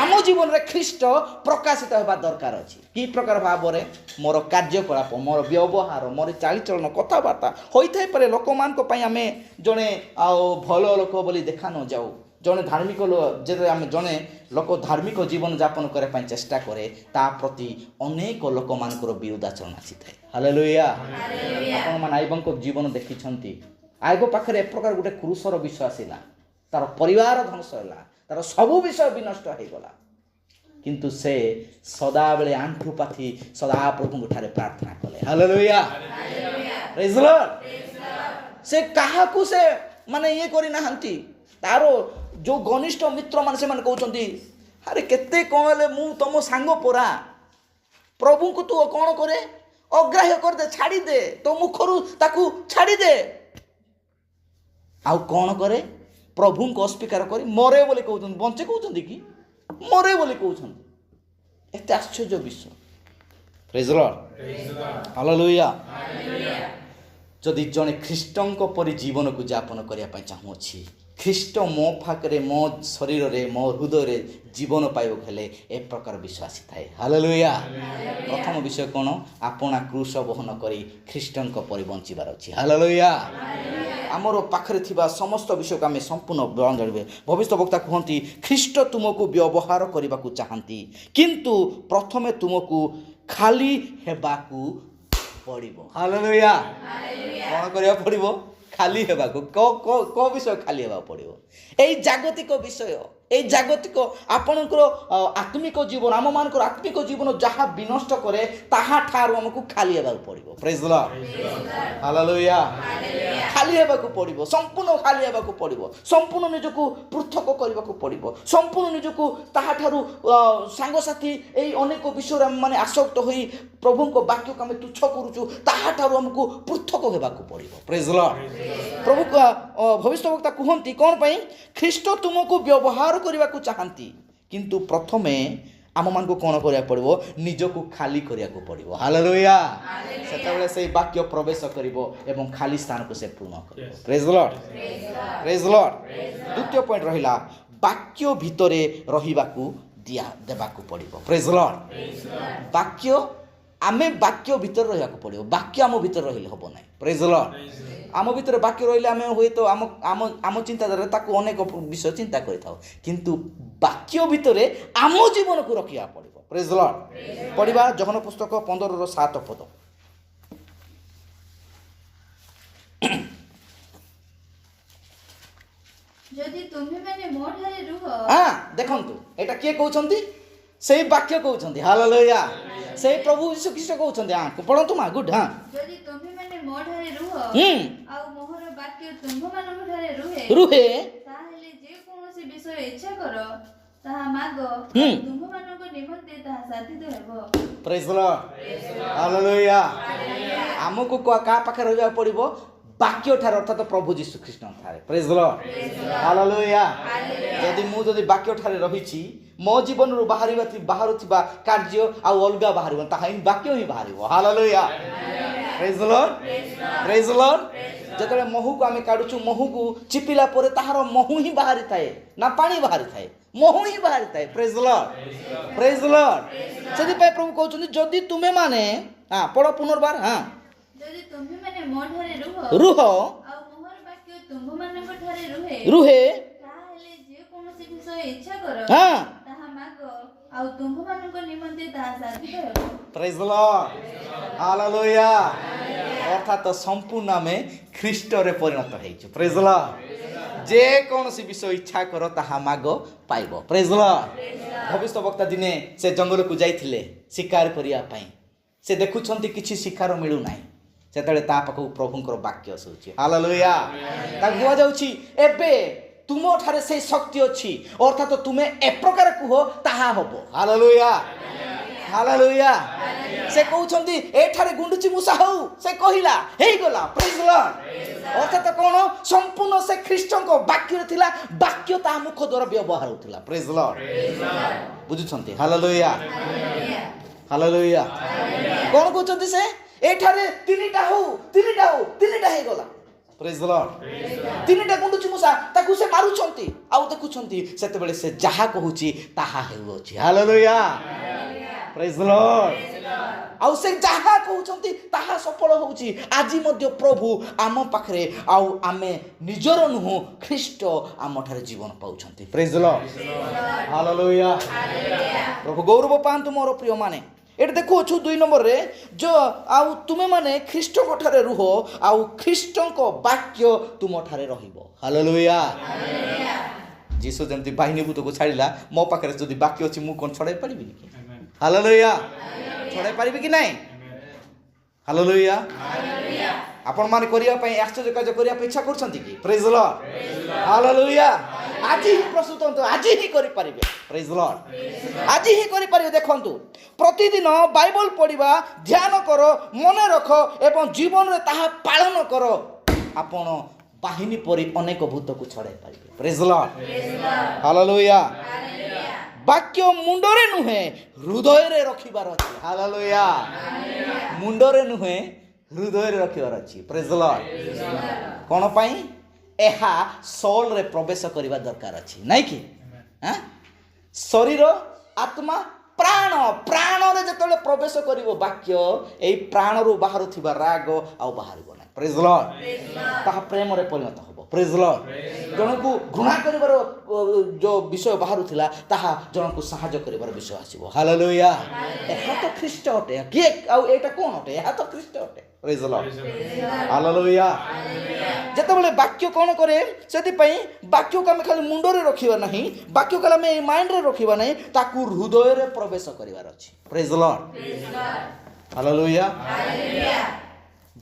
ଆମ ଜୀବନରେ ଖ୍ରୀଷ୍ଟ ପ୍ରକାଶିତ ହେବା ଦରକାର ଅଛି କି ପ୍ରକାର ଭାବରେ ମୋର କାର୍ଯ୍ୟକଳାପ ମୋର ବ୍ୟବହାର ମୋର ଚାଲିଚଳନ କଥାବାର୍ତ୍ତା ହୋଇଥାଏ ପରେ ଲୋକମାନଙ୍କ ପାଇଁ ଆମେ ଜଣେ ଆଉ ଭଲ ଲୋକ ବୋଲି ଦେଖା ନ ଯାଉ ଜଣେ ଧାର୍ମିକ ଯେତେବେଳେ ଆମେ ଜଣେ ଲୋକ ଧାର୍ମିକ ଜୀବନ ଯାପନ କରିବା ପାଇଁ ଚେଷ୍ଟା କରେ ତା ପ୍ରତି ଅନେକ ଲୋକମାନଙ୍କର ବିରୁଦ୍ଧାଚରଣ ଆସିଥାଏ ହାଲେଲୁୟା ଆପଣମାନେ ଆଇବଙ୍କ ଜୀବନ ଦେଖିଛନ୍ତି ଆଇବ ପାଖରେ ଏ ପ୍ରକାର ଗୋଟେ କ୍ରୁଶର ବିଷୟ ଆସିଲା ତାର ପରିବାର ଧ୍ୱଂସ ହେଲା ତାର ସବୁ ବିଷୟ ବିନଷ୍ଟ ହେଇଗଲା କିନ୍ତୁ ସେ ସଦାବେଳେ ଆଣ୍ଠୁ ପାତି ସଦାପ୍ରଭୁଙ୍କ ଠାରେ ପ୍ରାର୍ଥନା କଲେ ହାଲେଲୁୟା ପ୍ରେଜ୍ ଦ ଲର୍ଡ ସେ କାହାକୁ ସେ ମାନେ ଇଏ କରିନାହାନ୍ତି ତାର ଯେଉଁ ଘନିଷ୍ଠ ମିତ୍ରମାନେ ସେମାନେ କହୁଛନ୍ତି ଆରେ କେତେ କ'ଣ ହେଲେ ମୁଁ ତମ ସାଙ୍ଗ ପରା ପ୍ରଭୁଙ୍କୁ ତୁ କ'ଣ କରେ ଅଗ୍ରାହ୍ୟ କରିଦେ ଛାଡ଼ିଦେ ତୋ ମୁଖରୁ ତାକୁ ଛାଡ଼ିଦେ ଆଉ କ'ଣ କରେ ପ୍ରଭୁଙ୍କୁ ଅସ୍ୱୀକାର କରି ମରେ ବୋଲି କହୁଛନ୍ତି ବଞ୍ଚେ କହୁଛନ୍ତି କି ମରେ ବୋଲି କହୁଛନ୍ତି ଏତେ ଆଶ୍ଚର୍ଯ୍ୟ ବିଷୟ ପ୍ରେଜ୍ ଦ ଲର୍ଡ ହାଲେଲୁୟା ଯଦି ଜଣେ ଖ୍ରୀଷ୍ଟଙ୍କ ପରି ଜୀବନକୁ ଯାପନ କରିବା ପାଇଁ ଚାହୁଁଅଛି ଖ୍ରୀଷ୍ଟ ମୋ ପାଖରେ ମୋ ଶରୀରରେ ମୋ ହୃଦୟରେ ଜୀବନ ପାଇବାକୁ ହେଲେ ଏ ପ୍ରକାର ବିଷୟ ଆସିଥାଏ ହାଲେଲୁୟା ପ୍ରଥମ ବିଷୟ କ'ଣ ଆପଣା କ୍ରୁଶ ବହନ କରି ଖ୍ରୀଷ୍ଟଙ୍କ ପରି ବଞ୍ଚିବାର ଅଛି ହାଲେଲୁୟା ଆମର ପାଖରେ ଥିବା ସମସ୍ତ ବିଷୟକୁ ଆମେ ସମ୍ପୂର୍ଣ୍ଣ ଜାଣିବେ ଭବିଷ୍ୟତ ବକ୍ତା କୁହନ୍ତି ଖ୍ରୀଷ୍ଟ ତୁମକୁ ବ୍ୟବହାର କରିବାକୁ ଚାହାନ୍ତି କିନ୍ତୁ ପ୍ରଥମେ ତୁମକୁ ଖାଲି ହେବାକୁ ପଡ଼ିବ ହାଲେଲୁୟା କ'ଣ କରିବାକୁ ପଡ଼ିବ ଖାଲି ହେବାକୁ କେଉଁ ବିଷୟ ଖାଲି ହେବାକୁ ପଡ଼ିବ ଏଇ ଜାଗତିକ ବିଷୟ এই জাগতিক ଆପଣଙ୍କର ଆତ୍ମିକ ଜୀବନ ଆମମାନଙ୍କର ଆତ୍ମିକ ଜୀବନ ଯାହା ବିନଷ୍ଟ କରେ ତାହା ଠାରୁ ଆମକୁ ଖାଲି ହେବାକୁ ପଡ଼ିବ ପ୍ରେଜ୍ ଦ ଲର୍ଡ ହାଲେଲୁୟା ଖାଲି ହେବାକୁ ପଡ଼ିବ ସମ୍ପୂର୍ଣ୍ଣ ଖାଲି ହେବାକୁ ପଡ଼ିବ ସମ୍ପୂର୍ଣ୍ଣ ନିଜକୁ ପୃଥକ କରିବାକୁ ପଡ଼ିବ ସମ୍ପୂର୍ଣ୍ଣ ନିଜକୁ ତାହାଠାରୁ ସାଙ୍ଗସାଥି ଏଇ ଅନେକ ବିଷୟରେ ଆମେମାନେ ଆସକ୍ତ ହୋଇ ପ୍ରଭୁଙ୍କ ବାକ୍ୟକୁ ଆମେ ତୁଚ୍ଛ କରୁଛୁ ତାହାଠାରୁ ଆମକୁ ପୃଥକ ହେବାକୁ ପଡ଼ିବ ପ୍ରେଜ୍ ଦ ଲର୍ଡ ପ୍ରଭୁ ଭବିଷ୍ୟବକ୍ତା କୁହନ୍ତି କ'ଣ ପାଇଁ ଖ୍ରୀଷ୍ଟ ତୁମକୁ ବ୍ୟବହାର କରିବାକୁ ଚାହାନ୍ତି କିନ୍ତୁ ପ୍ରଥମେ ଆମମାନଙ୍କୁ କ'ଣ କରିବାକୁ ପଡ଼ିବ ନିଜକୁ ଖାଲି କରିବାକୁ ପଡ଼ିବ ହାଲେଲୁୟା ସେତେବେଳେ ସେଇ ବାକ୍ୟ ପ୍ରବେଶ କରିବ ଏବଂ ଖାଲି ସ୍ଥାନକୁ ସେ ପୂର୍ଣ୍ଣ କରିବ ପ୍ରେଜ୍ ଦ ଲର୍ଡ ପ୍ରେଜ୍ ଦ ଲର୍ଡ ଦ୍ୱିତୀୟ ପଏଣ୍ଟ ରହିଲା ବାକ୍ୟ ଭିତରେ ରହିବାକୁ ଦେବାକୁ ପଡ଼ିବ। ପ୍ରେଜ୍ ଦ ଲର୍ଡ। ବାକ୍ୟ ଆମେ ବାକ୍ୟ ଭିତରେ ରହିବାକୁ ପଡ଼ିବ। ବାକ୍ୟ ଆମ ଭିତରେ ରହିଲେ ହେବ ନାହିଁ। ପ୍ରେଜ୍ ଦ ଲର୍ଡ। ଆମ ଭିତରେ ବାକ୍ୟ ରହିଲେ ଆମେ ହୁଏତ ଆମ ଚିନ୍ତାଧାରାରେ ତାକୁ ଅନେକ ବିଷୟ ଚିନ୍ତା କରିଥାଉ, କିନ୍ତୁ ବାକ୍ୟ ଭିତରେ ଆମ ଜୀବନକୁ ରଖିବାକୁ ପଡ଼ିବ। ପ୍ରେଜ୍ ଦ ଲର୍ଡ। ପଢ଼ିବା ଯୋହନ ପୁସ୍ତକ 15:7 ପଦ। ଯଦି ତୁମେମାନେ ମୋ ଠାରେ ରୁହ। ଦେଖନ୍ତୁ ଏଇଟା କିଏ କହୁଛନ୍ତି? ସେଇ ବାକ୍ୟ କହୁଛନ୍ତି। ହାଲେଲୁୟା। ସେଇ ପ୍ରଭୁ ଯୀଶୁ ଖ୍ରୀଷ୍ଟ କହୁଛନ୍ତି। ପଢ଼ନ୍ତୁ ମା। ଗୁଡ୍। ଯଦି ତୁମେମାନେ ମୋ ଠାରେ ରୁହ ଆଉ ମୋହର ବାକ୍ୟ ତୁମ୍ଭମାନଙ୍କ ଠାରେ ରୁହେ ତାହେଲେ ଯେ କୌଣସି ବିଷୟ ଇଚ୍ଛା କର ତାହା ମାଗ, ତୁମ୍ଭମାନଙ୍କ ନିମନ୍ତେ ତାହା ସାଧିତ ହେବ। ପ୍ରେଜ୍ ଦ ଲର୍ଡ। ହାଲେଲୁୟା। ଆମକୁ କାହା ପାଖରେ ରହିବାକୁ ପଡ଼ିବ? ବାକ୍ୟ ଠାରେ, ଅର୍ଥାତ ପ୍ରଭୁ ଯୀଶୁ ଖ୍ରୀଷ୍ଟଙ୍କ ଠାରେ। ପ୍ରେଜ୍ ଦ ଲର୍ଡ। ହାଲେଲୁୟା। ଯଦି ବାକ୍ୟ ଠାରେ ରହିଛି, ମୋ ଜୀବନରୁ ବାହାରୁଥିବା କାର୍ଯ୍ୟ ଆଉ ଅଲଗା ବାହାରିବ, ତାହା ହିଁ ବାକ୍ୟ ହିଁ ବାହାରିବ। ହାଲେଲୁୟା। ପ୍ରେଜ୍ ଦ ଲର୍ଡ। ପ୍ରେଜ୍ ଦ ଲର୍ଡ। ଯେତେବେଳେ ମହୁକୁ ଆମେ କାଢୁଛୁ, ମହୁକୁ ଚିପିଲା ପରେ ତାହାର ମହୁ ହିଁ ବାହାରିଥାଏ ନା ପାଣି ବାହାରିଥାଏ? ମହୁ ହିଁ ବାହାରିଥାଏ। ପ୍ରେଜ୍ ଦ ଲର୍ଡ। ପ୍ରେଜ୍ ଦ ଲର୍ଡ। ସେଥିପାଇଁ ପ୍ରଭୁ କହୁଛନ୍ତି ଯଦି ତୁମେମାନେ ପଢ଼ ପୁନର୍ବାର। ଯଦି ତୁମ୍ଭେମାନେ ମୋ ଠାରେ ରୁହ ଆଉ ମୋହର ବାକ୍ୟ ତୁମ୍ଭମାନଙ୍କ ଠାରେ ରୁହେ ତାହେଲେ ଯେ କୌଣସି ବିଷୟ ଇଚ୍ଛା କର ତାହା ମାଗ, ଆଉ ତୁମ୍ଭମାନଙ୍କ ନିମନ୍ତେ ତାହା ସାଧିତ ହେବ। ପ୍ରେଜ୍ ଦ ଲର୍ଡ। ହାଲେଲୁୟା। ଅର୍ଥାତ ସମ୍ପୂର୍ଣ୍ଣ ଆମେ ଖ୍ରୀଷ୍ଟରେ ପରିଣତ ହେଇଛୁ। ପ୍ରେଜ୍ ଦ ଲର୍ଡ। ଯେ କୌଣସି ବିଷୟ ଇଚ୍ଛା କର ତାହା ମାଗ, ପାଇବ। ପ୍ରେଜ୍ ଦ ଲର୍ଡ। ଭବିଷ୍ୟବକ୍ତା ଦିନେ ସେ ଜଙ୍ଗଲକୁ ଯାଇଥିଲେ ଶିକାର କରିବା ପାଇଁ। ସେ ଦେଖୁଛନ୍ତି କିଛି ଶିକାର ମିଳୁନାହିଁ। ସେତେବେଳେ ତା ପାଖକୁ ପ୍ରଭୁଙ୍କର ବାକ୍ୟ ଆସୁଛି। ହାଲେଲୁୟା। ତାକୁ କୁହାଯାଉଛି ଏବେ ତୁମ ଠାରେ ସେଇ ଶକ୍ତି ଅଛି, ଅର୍ଥାତ ତୁମେ ଏ ପ୍ରକାର କୁହ ତାହା ହବ। ହାଲେଲୁୟା। ହାଲେଲୁୟା। ସେ କହୁଛନ୍ତି ଏଠାରେ ଗୁଣ୍ଡୁଚି ମୂଷା ହଉ, ସେ କହିଲା ହେଇଗଲା। ପ୍ରେଜ୍ ଦ ଲର୍ଡ। ଅର୍ଥାତ କ'ଣ? ସମ୍ପୂର୍ଣ୍ଣ ସେ ଖ୍ରୀଷ୍ଟଙ୍କ ବାକ୍ୟରେ ଥିଲା। ବାକ୍ୟ ତା ମୁଖ ଦ୍ୱାରା ବ୍ୟବହାର ହେଉଥିଲା। ପ୍ରେଜ୍ ଦ ଲର୍ଡ। ବୁଝୁଛନ୍ତି? ହାଲେଲୁୟା। ହାଲେଲୁୟା। କ'ଣ କହୁଛନ୍ତି ସେ? ଏଠାରେ ତିନିଟା ହେଇଗଲା। ପ୍ରେଜ୍ ଦ ଲର୍ଡ। ତିନିଟା ଗୁଣ୍ଡୁଚି ମୂଷା, ତାକୁ ସେ ମାରୁଛନ୍ତି ଆଉ ଦେଖୁଛନ୍ତି। ସେତେବେଳେ ସେ ଯାହା କହୁଛି ତାହା ହେଉଅଛି। ହାଲେଲୁୟା। ପ୍ରେଜ୍ ଦ ଲର୍ଡ। ଆଉ ସେ ଯାହା କହୁଛନ୍ତି ତାହା ସଫଳ ହେଉଛି। ଆଜି ମଧ୍ୟ ପ୍ରଭୁ ଆମ ପାଖରେ, ଆଉ ଆମେ ନିଜର ନୁହଁ, ଖ୍ରୀଷ୍ଟ ଆମଠାରେ ଜୀବନ ପାଉଛନ୍ତି। ପ୍ରେଜ୍ ଦ ଲର୍ଡ। ହାଲେଲୁୟା। ପ୍ରଭୁ ଗୌରବ ପାଆନ୍ତୁ ମୋର ପ୍ରିୟମାନେ। ଏଠି ଦେଖୁଅଛୁ 2 ନମ୍ବରରେ, ଆଉ ତୁମେମାନେ ଖ୍ରୀଷ୍ଟଙ୍କ ଠାରେ ରୁହ ଆଉ ଖ୍ରୀଷ୍ଟଙ୍କ ବାକ୍ୟ ତୁମଠାରେ ରହିବ। ହାଲେଲୁୟା। ଯୀଶୁ ଯେମିତି ବାହିନୀ ଭୂତକୁ ଛାଡ଼ିଲା, ମୋ ପାଖରେ ଯଦି ବାକ୍ୟ ଅଛି ମୁଁ କ'ଣ ଛଡ଼ାଇ ପାରିବିନି କି? ହାଲେଲୁୟା। ଛଡ଼ାଇ ପାରିବି କି ନାହିଁ? ହାଲେଲୁୟା। ଆପଣମାନେ କରିବା ପାଇଁ, ଆଶ୍ଚର୍ଯ୍ୟ କାର୍ଯ୍ୟ କରିବା ପାଇଁ ଇଚ୍ଛା କରୁଛନ୍ତି କି? ପ୍ରେଜ୍ ଦ ଲର୍ଡ। ହାଲେଲୁୟା। ଆଜି ହିଁ ପ୍ରସ୍ତୁତ ହୁଅନ୍ତୁ। ଆଜି ହିଁ କରିପାରିବେ। ପ୍ରେଜ୍ ଦ ଲର୍ଡ। ଆଜି ହିଁ କରିପାରିବେ। ଦେଖନ୍ତୁ, ପ୍ରତିଦିନ ବାଇବଲ ପଢ଼ିବା, ଧ୍ୟାନ କର, ମନେ ରଖ ଏବଂ ଜୀବନରେ ତାହା ପାଳନ କର। ଆପଣ ବାହିନୀ ପରି ଅନେକ ଭୂତକୁ ଛଡ଼ାଇ ପାରିବେ। ପ୍ରେଜ୍ ଦ ଲର୍ଡ। ହାଲେଲୁୟା। ବାକ୍ୟ ମୁଣ୍ଡରେ ନୁହେଁ, ହୃଦୟରେ ରଖିବାର ଅଛି। ହାଲେଲୁୟା। ମୁଣ୍ଡରେ ନୁହେଁ, ହୃଦୟରେ ରଖିବାର ଅଛି। ପ୍ରେଜ୍ ଦ ଲର୍ଡ। କ'ଣ ପାଇଁ? ଏହା ସୋଲରେ ପ୍ରବେଶ କରିବା ଦରକାର ଅଛି, ନାଇଁ କି? ଶରୀର, ଆତ୍ମା, ପ୍ରାଣରେ ଯେତେବେଳେ ପ୍ରବେଶ କରିବ ବାକ୍ୟ, ଏଇ ପ୍ରାଣରୁ ବାହାରୁଥିବା ରାଗ ଆଉ ବାହାରିବ ନାହିଁ। ପ୍ରେଜ୍ ଦ ଲର୍ଡ। ତାହା ପ୍ରେମରେ ପରିଣତ ହେବ। ପ୍ରେଜ୍ ଦ ଲର୍ଡ। ଜଣକୁ ଘୃଣା କରିବାର ଯେଉଁ ବିଷୟ ବାହାରୁଥିଲା, ତାହା ଜଣକୁ ସାହାଯ୍ୟ କରିବାର ବିଷୟ ଆସିବ। ହାଲେଲୁୟା। ଏହା ତ ଖ୍ରୀଷ୍ଟ ଅଟେ। କିଏ ଆଉ ଏଇଟା କ'ଣ ଅଟେ? ଏହା ତ ଖ୍ରୀଷ୍ଟ ଅଟେ। ପ୍ରେଜ୍ ଦ ଲର୍ଡ। ହାଲେଲୁୟା। ଯେତେବେଳେ ବାକ୍ୟ କ'ଣ କରେ, ସେଥିପାଇଁ ବାକ୍ୟକୁ ଆମେ ଖାଲି ମୁଣ୍ଡରେ ରଖିବା ନାହିଁ, ବାକ୍ୟକୁ ଆମେ ଏଇ ମାଇଣ୍ଡରେ ରଖିବା ନାହିଁ, ତାକୁ ହୃଦୟରେ ପ୍ରବେଶ କରିବାର ଅଛି। ପ୍ରେଜ୍ ଦ ଲର୍ଡ। ହାଲେଲୁୟା।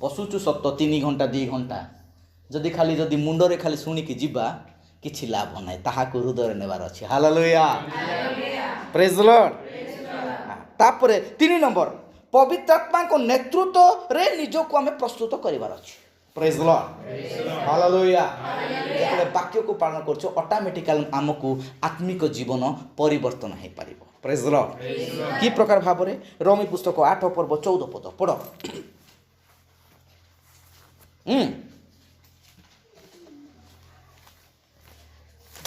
ବସୁଛୁ ସତ 3 ଘଣ୍ଟା 2 ଘଣ୍ଟା, ଯଦି ମୁଣ୍ଡରେ ଖାଲି ଶୁଣିକି ଯିବା, କିଛି ଲାଭ ନାହିଁ। ତାହାକୁ ହୃଦୟରେ ନେବାର ଅଛି। ହାଲେଲୁୟା। ପ୍ରେଜ୍ ଦ ଲର୍ଡ। ତାପରେ 3 ନମ୍ବର, ପବିତ୍ର ଆତ୍ମାଙ୍କ ନେତୃତ୍ୱରେ ନିଜକୁ ଆମେ ପ୍ରସ୍ତୁତ କରିବାର ଅଛି। ପ୍ରେଜ୍ ଦ ଲର୍ଡ। ହାଲେଲୁୟା। ଯେତେବେଳେ ବାକ୍ୟକୁ ପାଳନ କରୁଛୁ, ଅଟୋମେଟିକାଲି ଆମକୁ ଆତ୍ମିକ ଜୀବନ ପରିବର୍ତ୍ତନ ହେଇପାରିବ। ପ୍ରେଜ୍ ଦ ଲର୍ଡ। କି ପ୍ରକାର ଭାବରେ? ରୋମୀ ପୁସ୍ତକ 8 ପର୍ବ 14 ପଦ ପଢ଼।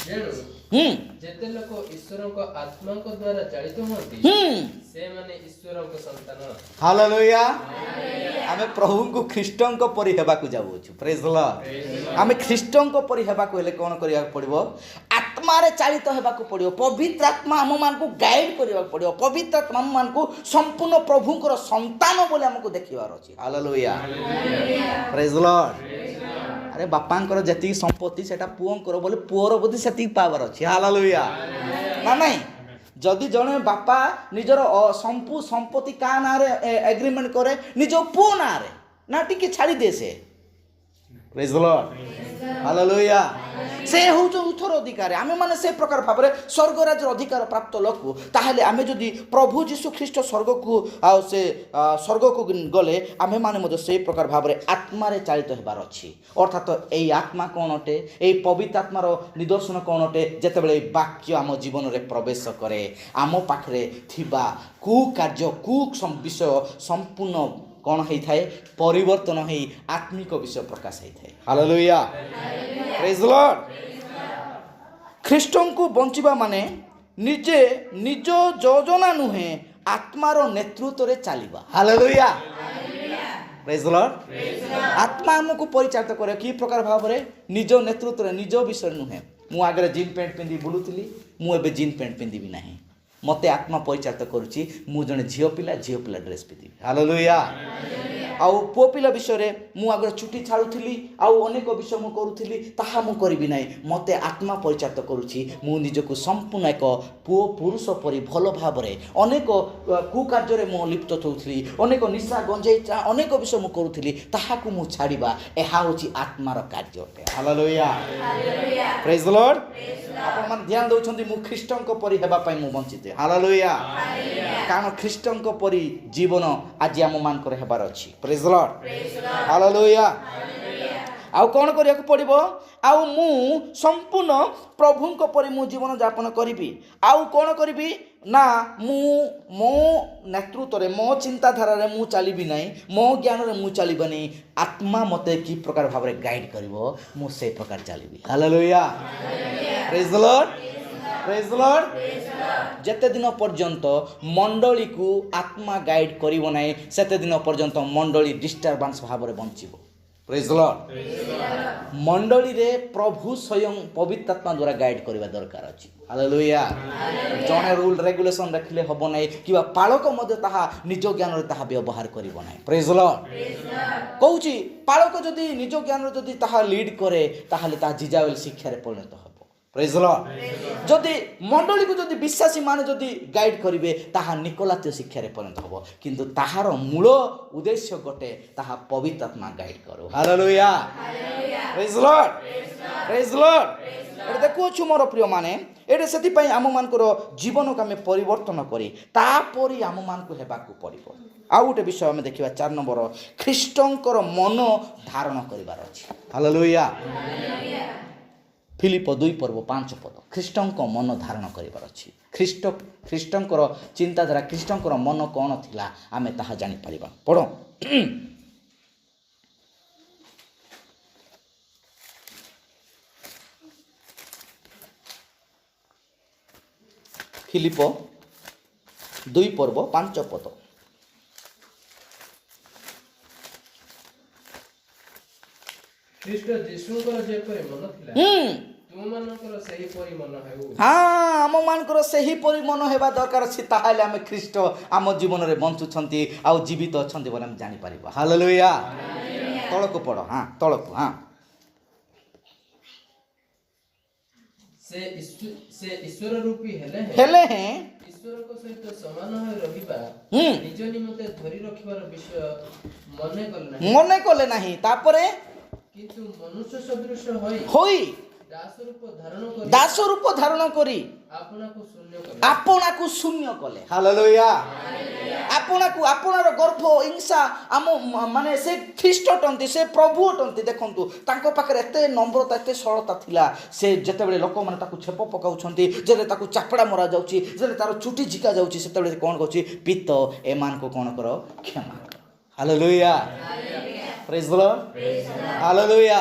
ତେଣୁ ଯେତେ ଲୋକ ଈଶ୍ୱରଙ୍କ ଆତ୍ମାଙ୍କ ଦ୍ୱାରା ଚାଳିତ ହୁଅନ୍ତି ସେମାନେ ଈଶ୍ୱରଙ୍କ ସନ୍ତାନ। ହାଲେଲୁୟା। ଆମେ ପ୍ରଭୁଙ୍କୁ ଖ୍ରୀଷ୍ଟଙ୍କ ପରି ହେବାକୁ ଯାଉଛୁ। ପ୍ରେଜ୍ ଦ ଲର୍ଡ। ଆମେ ଖ୍ରୀଷ୍ଟଙ୍କ ପରି ହେବାକୁ ହେଲେ କ'ଣ କରିବାକୁ ପଡ଼ିବ? ଆତ୍ମାରେ ଚାଳିତ ହେବାକୁ ପଡ଼ିବ। ପବିତ୍ର ଆତ୍ମା ଆମମାନଙ୍କୁ ଗାଇଡ୍ କରିବାକୁ ପଡ଼ିବ। ପବିତ୍ର ଆତ୍ମା ଆମମାନଙ୍କୁ ସମ୍ପୂର୍ଣ୍ଣ ପ୍ରଭୁଙ୍କର ସନ୍ତାନ ବୋଲି ଆମକୁ ଦେଖିବାର ଅଛି। ହାଲେଲୁୟା। ପ୍ରେଜ୍ ଦ ଲର୍ଡ। ଆରେ ବାପାଙ୍କର ଯେତିକି ସମ୍ପତ୍ତି ସେଟା ପୁଅଙ୍କର ବୋଲି ପୁଅର ବୋଧେ ସେତିକି ପାୱାର ଅଛି। ହାଲେଲୁୟା। ନା ନାଇଁ? ଯଦି ଜଣେ ବାପା ନିଜର ସମ୍ପତ୍ତି କାହା ନାଁରେ ଏଗ୍ରିମେଣ୍ଟ କରେ? ନିଜ ପୁଅ ନାଁରେ ନା ଟିକେ ଛାଡ଼ିଦିଏ ସେ? ପ୍ରେଜ୍ ଦ ଲର୍ଡ। ହାଲେଲୁୟା। ସେ ହେଉଛି ଉତ୍ତରାଧିକାରୀ। ଆମେମାନେ ସେ ପ୍ରକାର ଭାବରେ ସ୍ୱର୍ଗରାଜ୍ୟର ଅଧିକାର ପ୍ରାପ୍ତ ଲୋକ। ତାହେଲେ ଆମେ ଯଦି ପ୍ରଭୁ ଯୀଶୁ ଖ୍ରୀଷ୍ଟ ସ୍ୱର୍ଗକୁ ଆଉ ସେ ସ୍ୱର୍ଗକୁ ଗଲେ ଆମେମାନେ ମଧ୍ୟ ସେଇ ପ୍ରକାର ଭାବରେ ଆତ୍ମାରେ ଚାଳିତ ହେବାର ଅଛି। ଅର୍ଥାତ୍ ଏଇ ଆତ୍ମା କ'ଣ ଅଟେ? ଏଇ ପବିତ୍ର ଆତ୍ମାର ନିଦର୍ଶନ କ'ଣ ଅଟେ? ଯେତେବେଳେ ଏଇ ବାକ୍ୟ ଆମ ଜୀବନରେ ପ୍ରବେଶ କରେ ଆମ ପାଖରେ ଥିବା କୁକାର୍ଯ୍ୟ ବିଷୟ ସମ୍ପୂର୍ଣ୍ଣ କ'ଣ ହେଇଥାଏ? ପରିବର୍ତ୍ତନ ହେଇ ଆତ୍ମିକ ବିଷୟ ପ୍ରକାଶ ହେଇଥାଏ। ହାଲେଲୁୟା। ପ୍ରେଜ୍ ଦ ଲର୍ଡ। ଖ୍ରୀଷ୍ଟଙ୍କୁ ବଞ୍ଚିବା ମାନେ ନିଜେ ନିଜ ଯୋଜନା ନୁହେଁ ଆତ୍ମାର ନେତୃତ୍ୱରେ ଚାଲିବା। ହାଲେଲୁୟା। ପ୍ରେଜ୍ ଦ ଲର୍ଡ। ଆତ୍ମା ଆମକୁ ପରିଚାଳିତ କରେ କି ପ୍ରକାର ଭାବରେ? ନିଜ ନେତୃତ୍ୱରେ, ନିଜ ବିଷୟରେ ନୁହେଁ। ମୁଁ ଆଗରେ ଜିନ୍ ପ୍ୟାଣ୍ଟ ପିନ୍ଧି ବୁଲୁଥିଲି, ମୁଁ ଏବେ ଜିନ୍ ପ୍ୟାଣ୍ଟ ପିନ୍ଧିବି ନାହିଁ। ମୋତେ ଆତ୍ମା ପରିଚାଳିତ କରୁଛି। ମୁଁ ଜଣେ ଝିଅ ପିଲା ଡ୍ରେସ୍ ପିନ୍ଧିବି। ହାଲେଲୁୟା। ଆଉ ପୁଅ ପିଲା ବିଷୟରେ ମୁଁ ଆଗରେ ଚୁଟି ଛାଡ଼ୁଥିଲି, ଆଉ ଅନେକ ବିଷୟ ମୁଁ କରୁଥିଲି, ତାହା ମୁଁ କରିବି ନାହିଁ। ମୋତେ ଆତ୍ମା ପରିଚାଳିତ କରୁଛି। ମୁଁ ନିଜକୁ ସମ୍ପୂର୍ଣ୍ଣ ଏକ ପୁଅ ପୁରୁଷ ପରି ଭଲ ଭାବରେ ଅନେକ କୁକାର୍ଯ୍ୟରେ ମୁଁ ଲିପ୍ତ ହେଉଥିଲି, ଅନେକ ନିଶା ଗଞ୍ଜେଇ ଅନେକ ବିଷୟ ମୁଁ କରୁଥିଲି, ତାହାକୁ ମୁଁ ଛାଡ଼ିବା। ଏହା ହେଉଛି ଆତ୍ମାର କାର୍ଯ୍ୟ ଅଟେ। ହାଲେଲୁୟା। ପ୍ରେଜ୍ ଦ ଲର୍ଡ। ଆପଣମାନେ ଧ୍ୟାନ ଦେଉଛନ୍ତି? ମୁଁ ଖ୍ରୀଷ୍ଟଙ୍କ ପରି ହେବା ପାଇଁ ମୁଁ ବଞ୍ଚିତ। ହାଲେଲୁୟା। କାରଣ ଖ୍ରୀଷ୍ଟଙ୍କ ପରି ଜୀବନ ଆଜି ଆମମାନଙ୍କର ହେବାର ଅଛି। ପ୍ରେଜ୍ ଦ ଲର୍ଡ। ହାଲେଲୁୟା। ଆଉ କ'ଣ କରିବାକୁ ପଡ଼ିବ? ଆଉ ମୁଁ ସମ୍ପୂର୍ଣ୍ଣ ପ୍ରଭୁଙ୍କ ପରି ମୁଁ ଜୀବନ ଯାପନ କରିବି। ଆଉ କ'ଣ କରିବି? ନା ମୁଁ ମୋ ନେତୃତ୍ୱରେ, ମୋ ଚିନ୍ତାଧାରାରେ ମୁଁ ଚାଲିବି ନାହିଁ, ମୋ ଜ୍ଞାନରେ ମୁଁ ଚାଲିବି ନାହିଁ। ଆତ୍ମା ମୋତେ କି ପ୍ରକାର ଭାବରେ ଗାଇଡ୍ କରିବ ମୁଁ ସେଇ ପ୍ରକାର ଚାଲିବି। ହାଲେଲୁୟା। ପ୍ରେଜ୍ ଦ ଲର୍ଡ। ପ୍ରେଜ୍ ଦ ଲର୍ଡ। ଯେତେ ଦିନ ପର୍ଯ୍ୟନ୍ତ ମଣ୍ଡଳୀକୁ ଆତ୍ମା ଗାଇଡ୍ କରିବ ନାହିଁ ସେତେ ଦିନ ପର୍ଯ୍ୟନ୍ତ ମଣ୍ଡଳୀ ଡିଷ୍ଟର୍ବାନ୍ସ ଭାବରେ ବଞ୍ଚିବ। ପ୍ରେଜ୍ ଦ ଲର୍ଡ। ମଣ୍ଡଳୀରେ ପ୍ରଭୁ ସ୍ୱୟଂ ପବିତ୍ର ଆତ୍ମା ଦ୍ୱାରା ଗାଇଡ୍ କରିବା ଦରକାର ଅଛି। ହାଲେଲୁୟା। ଜଣେ ରୁଲ୍ ରେଗୁଲେସନ୍ ରଖିଲେ ହେବ ନାହିଁ, କିମ୍ବା ପାଳକ ମଧ୍ୟ ତାହା ନିଜ ଜ୍ଞାନରେ ତାହା ବ୍ୟବହାର କରିବ ନାହିଁ। ପ୍ରେଜ୍ ଦ ଲର୍ଡ। କହୁଛି ପାଳକ ଯଦି ନିଜ ଜ୍ଞାନରେ ଯଦି ତାହା ଲିଡ୍ କରେ ତାହେଲେ ତାହା ଜିଜାବେଲ ଶିକ୍ଷାରେ ପରିଣତ ହେବ। ପ୍ରେଜ୍ ଦ ଲର୍ଡ। ଯଦି ମଣ୍ଡଳୀକୁ ଯଦି ବିଶ୍ୱାସୀ ମାନେ ଯଦି ଗାଇଡ୍ କରିବେ ତାହା ନିକୋଲାତୀୟ ଶିକ୍ଷାରେ ପରିଣତ ହେବ। କିନ୍ତୁ ତାହାର ମୂଳ ଉଦ୍ଦେଶ୍ୟ ଗୋଟେ, ତାହା ପବିତ୍ର ଆତ୍ମା ଗାଇଡ୍ କରୁ। ହାଲେଲୁୟା। ପ୍ରେଜ୍ ଦ ଲର୍ଡ। ପ୍ରେଜ୍ ଦ ଲର୍ଡ। ଏଠି ଦେଖୁଅଛୁ ମୋର ପ୍ରିୟମାନେ, ଏଠି ସେଥିପାଇଁ ଆମମାନଙ୍କର ଜୀବନକୁ ଆମେ ପରିବର୍ତ୍ତନ କରି ତାପରି ଆମମାନଙ୍କୁ ହେବାକୁ ପଡ଼ିବ। ଆଉ ଗୋଟେ ବିଷୟ ଆମେ ଦେଖିବା 4 ନମ୍ବର, ଖ୍ରୀଷ୍ଟଙ୍କର ମନ ଧାରଣ କରିବାର ଅଛି। ହାଲେଲୁୟା। ଫିଲିପ 2:5 ଖ୍ରୀଷ୍ଟଙ୍କ ମନ ଧାରଣ କରିବାର ଅଛି। ଖ୍ରୀଷ୍ଟଙ୍କର ଚିନ୍ତାଧାରା, ଖ୍ରୀଷ୍ଟଙ୍କର ମନ କ'ଣ ଥିଲା ଆମେ ତାହା ଜାଣିପାରିବା। ପଢ଼। ଫିଲିପ 2:5। ଖ୍ରୀଷ୍ଟ ଯୀଶୁଙ୍କର ଯେପରି ମନ ଥିଲା ତୁମମାନଙ୍କର ସେହିପରି ମନ ହେଉ। ଆମମାନଙ୍କର ସେହିପରି ମନ ହେବା ଦରକାର ଅଛି। ତାହେଲେ ଆମେ ଖ୍ରୀଷ୍ଟ ଆମ ଜୀବନରେ ବଞ୍ଚୁଛନ୍ତି ଆଉ ଜୀବିତ ଅଛନ୍ତି ବୋଲି ଆମେ ଜାଣିପାରିବା। ହାଲେଲୁୟା। ତଳକୁ ପଢ଼। ତଳକୁ। ସେ ଈଶ୍ୱର ରୂପୀ ହେଲେ ଈଶ୍ୱରଙ୍କ ସହିତ ସମାନ ହୋଇ ରହିବା ନିଜ ନିମନ୍ତେ ଧରି ରଖିବାର ବିଷୟ ମନେ କଲେ ନାହିଁ। ତାପରେ କିନ୍ତୁ ମନୁଷ୍ୟ ସଦୃଶ ହୋଇ ଦାସ ରୂପ ଧାରଣ କରି ଆପଣାକୁ ଶୂନ୍ୟ କଲେ। ହାଲେଲୁୟା। ଆପଣାର ଗର୍ବ ହିଂସା ମାନେ ସେ ଖ୍ରୀଷ୍ଟ ଅଟନ୍ତି, ସେ ପ୍ରଭୁ ଅଟନ୍ତି। ଦେଖନ୍ତୁ ତାଙ୍କ ପାଖରେ ଏତେ ନମ୍ରତା, ଏତେ ସରଳତା ଥିଲା। ସେ ଯେତେବେଳେ ଲୋକମାନେ ତାକୁ ଛେପ ପକାଉଛନ୍ତି, ଯେତେବେଳେ ତାକୁ ଚାପଡ଼ା ମରାଯାଉଛି, ଯେତେବେଳେ ତାର ଚୁଟି ଝିକା ଯାଉଛି, ସେତେବେଳେ କ'ଣ କହୁଛି? ପିତ ଏମାନଙ୍କୁ କ'ଣ କର? କ୍ଷମା କର। ହାଲେଲୁୟା। ପ୍ରେଜ୍ ଦ ଲର୍ଡ। ହାଲେଲୁୟା।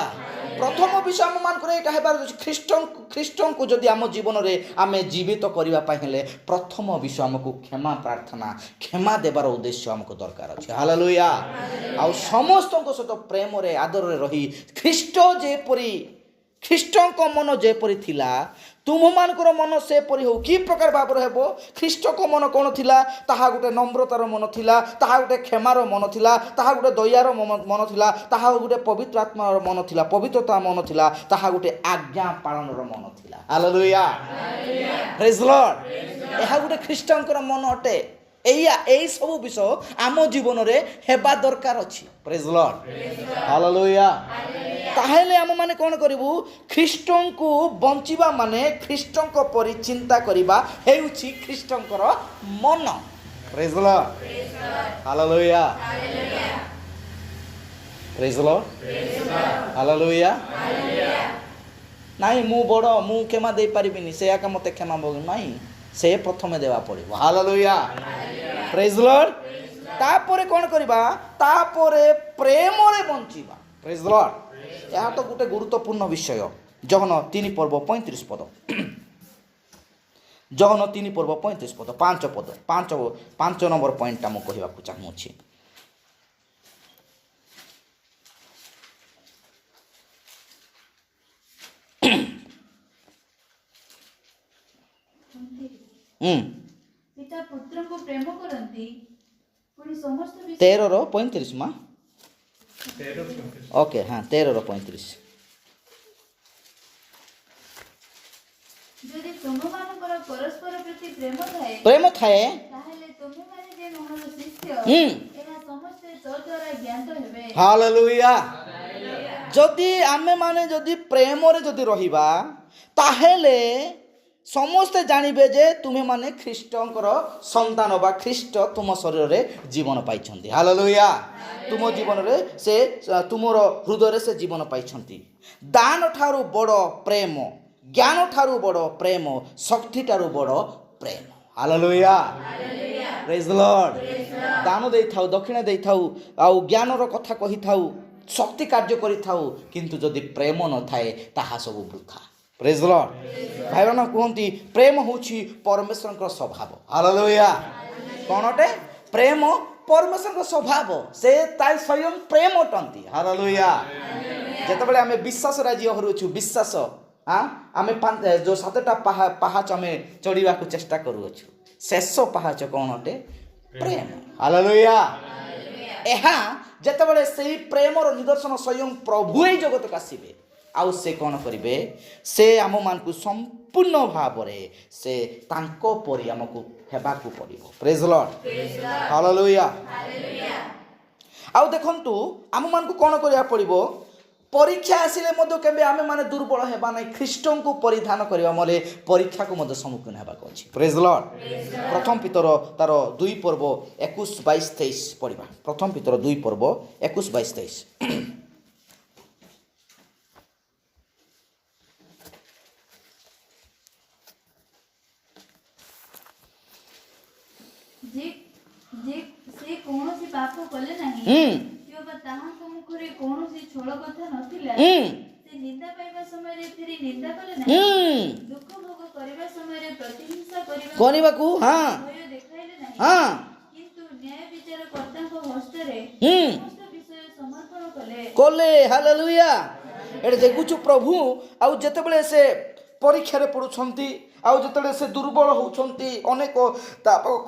प्रथम विषय आम मान एटा हेबार ख्रीष्ट को जदि आम जीवन में आम जीवित करने हेले प्रथम विषय आमको क्षमा प्रार्थना क्षमा देवार उद्देश्य आमको दरकार अच्छे हालेलुया आ समस्त सहित प्रेम रे आदर रे रही ख्रीष्ट जेपरी ख्रीष्ट को मन जेपरी थिला तुम मानकर मन सेपरी हो कि प्रकार भाव हेबो ख्रीष्ट को मन कौन थिला ताहा गोटे नम्रतार मन थिला ताहा गोटे क्षमार मन थिला ताहा गोटे दयार मन थिला ताहा गोटे पवित्र आत्मार मन थिला पवित्रता मन थिला ताहा गोटे आज्ञा पालनर मन थिला हालेलुया प्रेज लॉर्ड एहा गोटे ख्रीष्टंकर मन अटे एई सब विषय आम जीवन रे हेबा दरकार अछि प्रेज लॉर्ड हालेलुया ताहेले आम माने कोन करिवु ख्रीष्टन को बंचिबा माने ख्रीष्टन को परि चिंता करिबा हेउछि ख्रीष्टनकर मन praise Lord hallelujah praise Lord hallelujah नाही मु बड़ मु क्षमा दे परिबिनी से आका मते क्षमा बग नाही से प्रथमे देवा पड़िबो हालेलुया प्रेज लॉर्ड तापरे कोन करबा तापरे प्रेम रे बंचिबा प्रेज लॉर्ड यह तो गोटे गुरुत्वपूर्ण विषय जहन 3 पर्व 35 पद जहन 3 पर्व 35 पद 5 पद 5 नंबर पॉइंट मु कहवा चाहूँगी पिता पुत्र को प्रेम करती पुणी समस्त 13:35 माँ ओके हाँ 13:35 यदि तुमମାନଙ୍କର परस्पर प्रति प्रेम थाए ताहेले तुमे माने जे मोहर शिष्य एहा समस्त तो द्वारा ज्ञात हेबे हालेलुया जदि आमे माने जदि प्रेम रे जदि रहिबा ताहेले समस्ते जानबे जे तुम्हें माने ख्रीष्टंकर संतान बा ख्रीष्ट तुम शरीर रे जीवन पाइछंती हालेलुया तुम जीवन रे से तुमर हृदय से जीवन पाइछंती दान ठारू बड़ प्रेम ज्ञान ठारू बड़ प्रेम शक्ति ठारू बड़ प्रेम हालेलुया प्रेज द लॉर्ड दान देई थाउ दक्षिणा देई थाउ आ ज्ञान रो कथा कहि थाउ शक्ति कार्य करि थाउ किंतु जदि प्रेम न थाए ताहा सब वृथा प्रेज द लॉर्ड भाई बहन कहती प्रेम होछि परमेश्वर का स्वभाव हालेलुया कौन अटे प्रेम परमेश्वर का स्वभाव से ताई स्वयं प्रेम अटंती हालेलुया जेतबेले आमे विश्वास राजी हरुछु विश्वास आमे जो 7टा पहाच आमे चढ़ीवा को चेष्टा करूछु शेष पहाच कौन अटे प्रेम हालेलुया एहा जेतबेले सेही प्रेमर निदर्शन स्वयं प्रभु एई जगत का आसीबे आउ से कौन करिवे से आम मान को संपूर्ण भाव रे से तांको परि हमको हेबा को पड़िबो प्रेज लॉर्ड हालेलुया आउ देखंतु आम मान को कौन करिया पड़िबो परीक्षा आसिले मधो केबे आमे माने दुर्बल हेबा नै ख्रीष्टन को परिधान करिवा मले परीक्षा को मधो सम्मुखीन हेबा को अछि प्रेज लॉर्ड प्रथम पितर तार 2 पर्व 21 22 23 पढिबा प्रथम पितर 2 पर्व 21 22 23 जे से कोनोसी पाप कले नाही किबा ताहाको मुखरे कोनोसी छोड़ कथा नथिला से निंदा पाइबा समय रे फेरी निंदा कले नाही दुख भोग करबा समय रे प्रतिहिंसा करबा को हां भय देखाइले नाही हां किंतु न्याय विचार कर्ता को हस्त रे समस्त विषय समर्पण कले हालेलुया एडे देखुछु प्रभु आउ जतेबेले से परीक्षा रे पडुछंती आउ जतबेले से दुर्बल होउछंती अनेक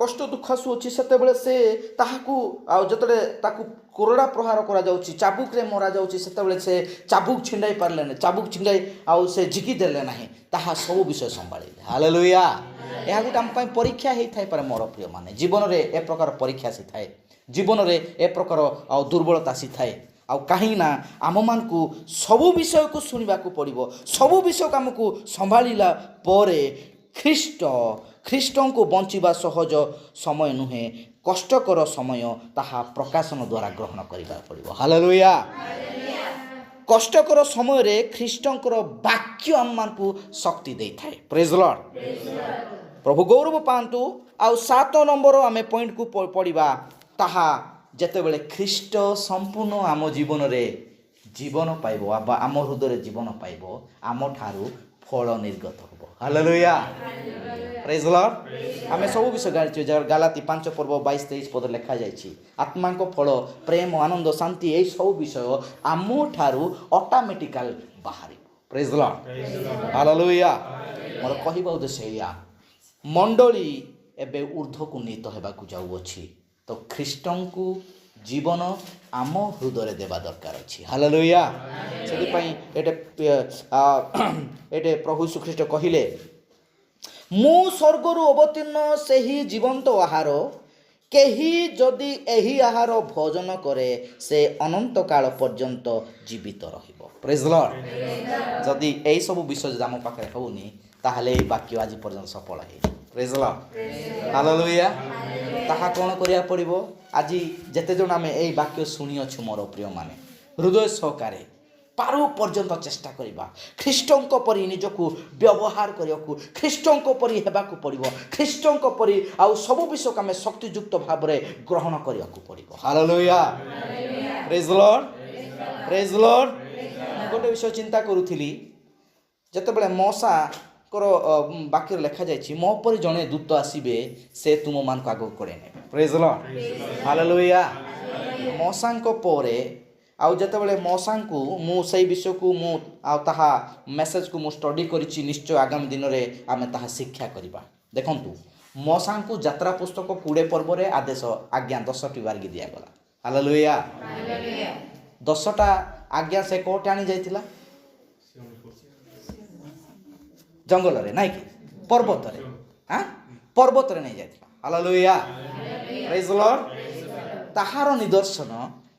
कष्ट दुख आसुछि सेतेबेले से ताहाकू आउ जतबेले ताकू कोरडा प्रहार करा जाउछि चाबुक रे मरा जाउछि सेतेबेले से चाबुक छिंडाई पारले नै चाबुक छिंडाई आउ से झिकी देले नाही ताहा सब विषय संभाळिले हालेलुया एहा गुट हम पई परीक्षा हेई थाई पारे मोर प्रिय माने जीवन रे ए प्रकार परीक्षा सी थाए जीवन रे ए प्रकार आउ दुर्बलता सी थाए आउ कहीं ना आम मान को सबु विषय को सुनिबा को पड़िबो सबु विषय को हमको संभालिला परे ख्रीष्टन को बंचिबा सहज समय नुहे कष्टकर समय ताहा प्रकाशन द्वारा ग्रहण करिबा पड़िबो हालेलुया कष्टकर समय रे ख्रीष्टंकर वाक्य हम मान को शक्ति दे थाए प्रेज लॉर्ड प्रभु गौरव पांतु आउ 7 नंबर आमे पॉइंट को पड़िबा ताहा जेतेबेले ख्रीष्ट संपूर्ण आम जीवन रे ଜୀବନ ପାଇବ ବା ଆମ ହୃଦୟରେ ଜୀବନ ପାଇବ, ଆମଠାରୁ ଫଳ ନିର୍ଗତ ହେବ। ହାଲେଲୁୟା, ପ୍ରେଜ୍ ଲର୍ଡ। ଆମେ ସବୁ ବିଷୟ ଜାଣିଛୁ, ଗାଲାତି 5 ପର୍ବ 22-23 ପଦ ଲେଖାଯାଇଛି, ଆତ୍ମାଙ୍କ ଫଳ ପ୍ରେମ, ଆନନ୍ଦ, ଶାନ୍ତି, ଏଇ ସବୁ ବିଷୟ ଆମଠାରୁ ଅଟୋମେଟିକାଲ ବାହାରିବ। ପ୍ରେଜ୍ ଲର୍ଡ, ହାଲେଲୁୟା। ମୋର କହିବା ଉଦ୍ଦେଶ୍ୟ ଏଇଆ, ମଣ୍ଡଳୀ ଏବେ ଉର୍ଦ୍ଧ୍ୱକୁ ନୀତ ହେବାକୁ ଯାଉଅଛି, ତ ଖ୍ରୀଷ୍ଟଙ୍କୁ ଜୀବନ ଆମ ହୃଦୟରେ ଦେବା ଦରକାର ଅଛି। ହାଲେଲୁୟା। ସେଥିପାଇଁ ଏଟେ ପ୍ରଭୁ ଶ୍ରୀଖ୍ରୀଷ୍ଟ କହିଲେ, ମୁଁ ସ୍ୱର୍ଗରୁ ଅବତୀର୍ଣ୍ଣ ସେହି ଜୀବନ୍ତ ଆହାର, କେହି ଯଦି ଏହି ଆହାର ଭୋଜନ କରେ ସେ ଅନନ୍ତ କାଳ ପର୍ଯ୍ୟନ୍ତ ଜୀବିତ ରହିବ। ପ୍ରେଜ୍ ଲର୍ଡ। ଯଦି ଏଇସବୁ ବିଷୟ ଯଦି ଆମ ପାଖରେ ହେଉନି, ତାହେଲେ ଏଇ ବାକ୍ୟ ଆଜି ପର୍ଯ୍ୟନ୍ତ ସଫଳ ହେଇନି। ପ୍ରେଜ୍ ଲର୍ଡ, ହାଲେଲୁୟା। ତାହା କ'ଣ କରିବାକୁ ପଡ଼ିବ? ଆଜି ଯେତେଜଣ ଆମେ ଏଇ ବାକ୍ୟ ଶୁଣିଅଛୁ ମୋର ପ୍ରିୟମାନେ, ହୃଦୟ ସହକାରେ ପାରୁ ପର୍ଯ୍ୟନ୍ତ ଚେଷ୍ଟା କରିବା ଖ୍ରୀଷ୍ଟଙ୍କ ପରି ନିଜକୁ ବ୍ୟବହାର କରିବାକୁ, ଖ୍ରୀଷ୍ଟଙ୍କ ପରି ହେବାକୁ ପଡ଼ିବ, ଖ୍ରୀଷ୍ଟଙ୍କ ପରି ଆଉ ସବୁ ବିଷୟକୁ ଆମେ ଶକ୍ତିଯୁକ୍ତ ଭାବରେ ଗ୍ରହଣ କରିବାକୁ ପଡ଼ିବ। ହାଲେଲୁୟା, ପ୍ରେଜ୍ ଲର୍ଡ, ପ୍ରେଜ୍ ଲର୍ଡ। ମୁଁ ଗୋଟେ ବିଷୟ ଚିନ୍ତା କରୁଥିଲି, ଯେତେବେଳେ ମଉସାଙ୍କର ବାକ୍ୟରେ ଲେଖାଯାଇଛି, ମୋ ପରି ଜଣେ ଦୂତ ଆସିବେ, ସେ ତୁମମାନଙ୍କୁ ଆଗକୁ କଢ଼େଇ ନେବେ। ପ୍ରେଜ୍ ଲର୍ଡ, ହାଲେଲୁୟା। ମଉସାଙ୍କ ପରେ ଆଉ ଯେତେବେଳେ ମଉସାଙ୍କୁ ମୁଁ ସେଇ ବିଷୟକୁ ମୁଁ ଆଉ ତାହା ମେସେଜକୁ ମୁଁ ଷ୍ଟଡି କରିଛି, ନିଶ୍ଚୟ ଆଗାମୀ ଦିନରେ ଆମେ ତାହା ଶିକ୍ଷା କରିବା। ଦେଖନ୍ତୁ, ମଉସାଙ୍କୁ ଯାତ୍ରା ପୁସ୍ତକ 20 ପର୍ବରେ ଆଜ୍ଞା 10ଟି ବାର୍ଗି ଦିଆଗଲା। ହାଲେଲୁୟା। 10ଟା ଆଜ୍ଞା ସେ କୋଉଠି ଆଣି ଯାଇଥିଲା? ଜଙ୍ଗଲରେ, ନାଇଁ କି? ପର୍ବତରେ, ପର୍ବତରେ ନେଇ ଯାଇଥିଲା। ହାଲେଲୁୟା, ପ୍ରେଜ୍ ଲର୍ଡ। ତାହାର ନିଦର୍ଶନ